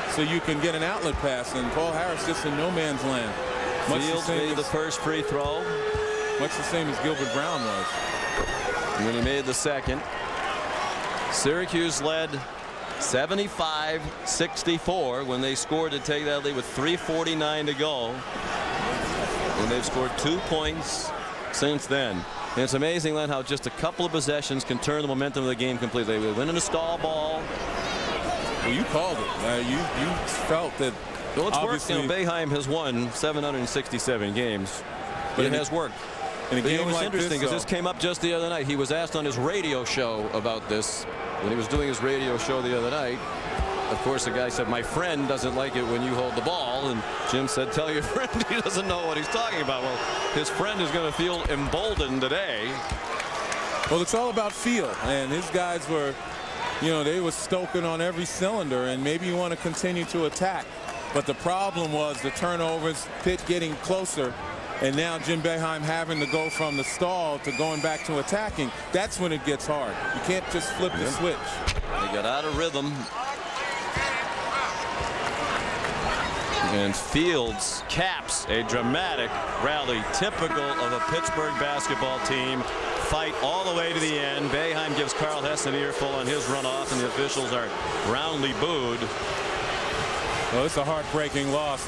so you can get an outlet pass. And Paul Harris just in no man's land. Fields made the first free throw. Much the same as Gilbert Brown was. When he made the second. Syracuse led 75-64 when they scored to take that lead with 3:49 to go. And they've scored 2 points since then. And it's amazing, Len, how just a couple of possessions can turn the momentum of the game completely. They win in a stall ball. Well, you called it. You felt that. Well, it's worked. You know, Boeheim has won 767 games, but it has worked. In a game it was like interesting because this came up just the other night. He was asked on his radio show about this when he was doing his radio show the other night. Of course, the guy said, "My friend doesn't like it when you hold the ball," and Jim said, "Tell your friend he doesn't know what he's talking about." Well, his friend is going to feel emboldened today. Well, it's all about feel, and his guys were, you know, they were stoking on every cylinder, and maybe you want to continue to attack. But the problem was the turnovers, Pitt getting closer, and now Jim Boeheim having to go from the stall to going back to attacking. That's when it gets hard. You can't just flip the switch. They got out of rhythm. And Fields caps a dramatic rally, typical of a Pittsburgh basketball team. Fight all the way to the end. Boeheim gives Carl Hess an earful on his runoff, and the officials are roundly booed. Well, it's a heartbreaking loss.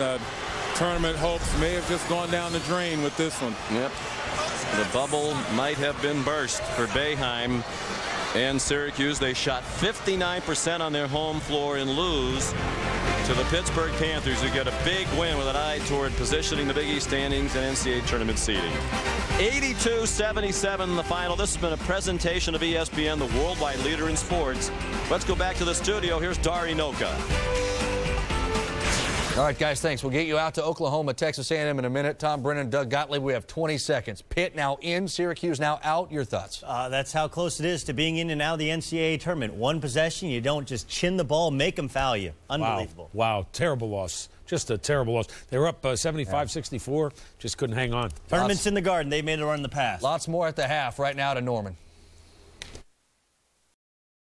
Tournament hopes may have just gone down the drain with this one. Yep. The bubble might have been burst for Boeheim and Syracuse. They shot 59% on their home floor and lose to the Pittsburgh Panthers, who get a big win with an eye toward positioning the Big East standings and NCAA tournament seeding. 82-77 the final. This has been a presentation of ESPN, the worldwide leader in sports. Let's go back to the studio. Here's Dari Noka. All right, guys, thanks. We'll get you out to Oklahoma, Texas A&M in a minute. Tom Brennan, Doug Gottlieb, we have 20 seconds. Pitt now in, Syracuse now out. Your thoughts? That's how close it is to being in and out of the NCAA tournament. One possession, you don't just chin the ball, make them foul you. Unbelievable. Wow, terrible loss. Just a terrible loss. They were up 75-64, just couldn't hang on. Tournaments in the Garden. They made a run in the past. Lots more at the half right now to Norman.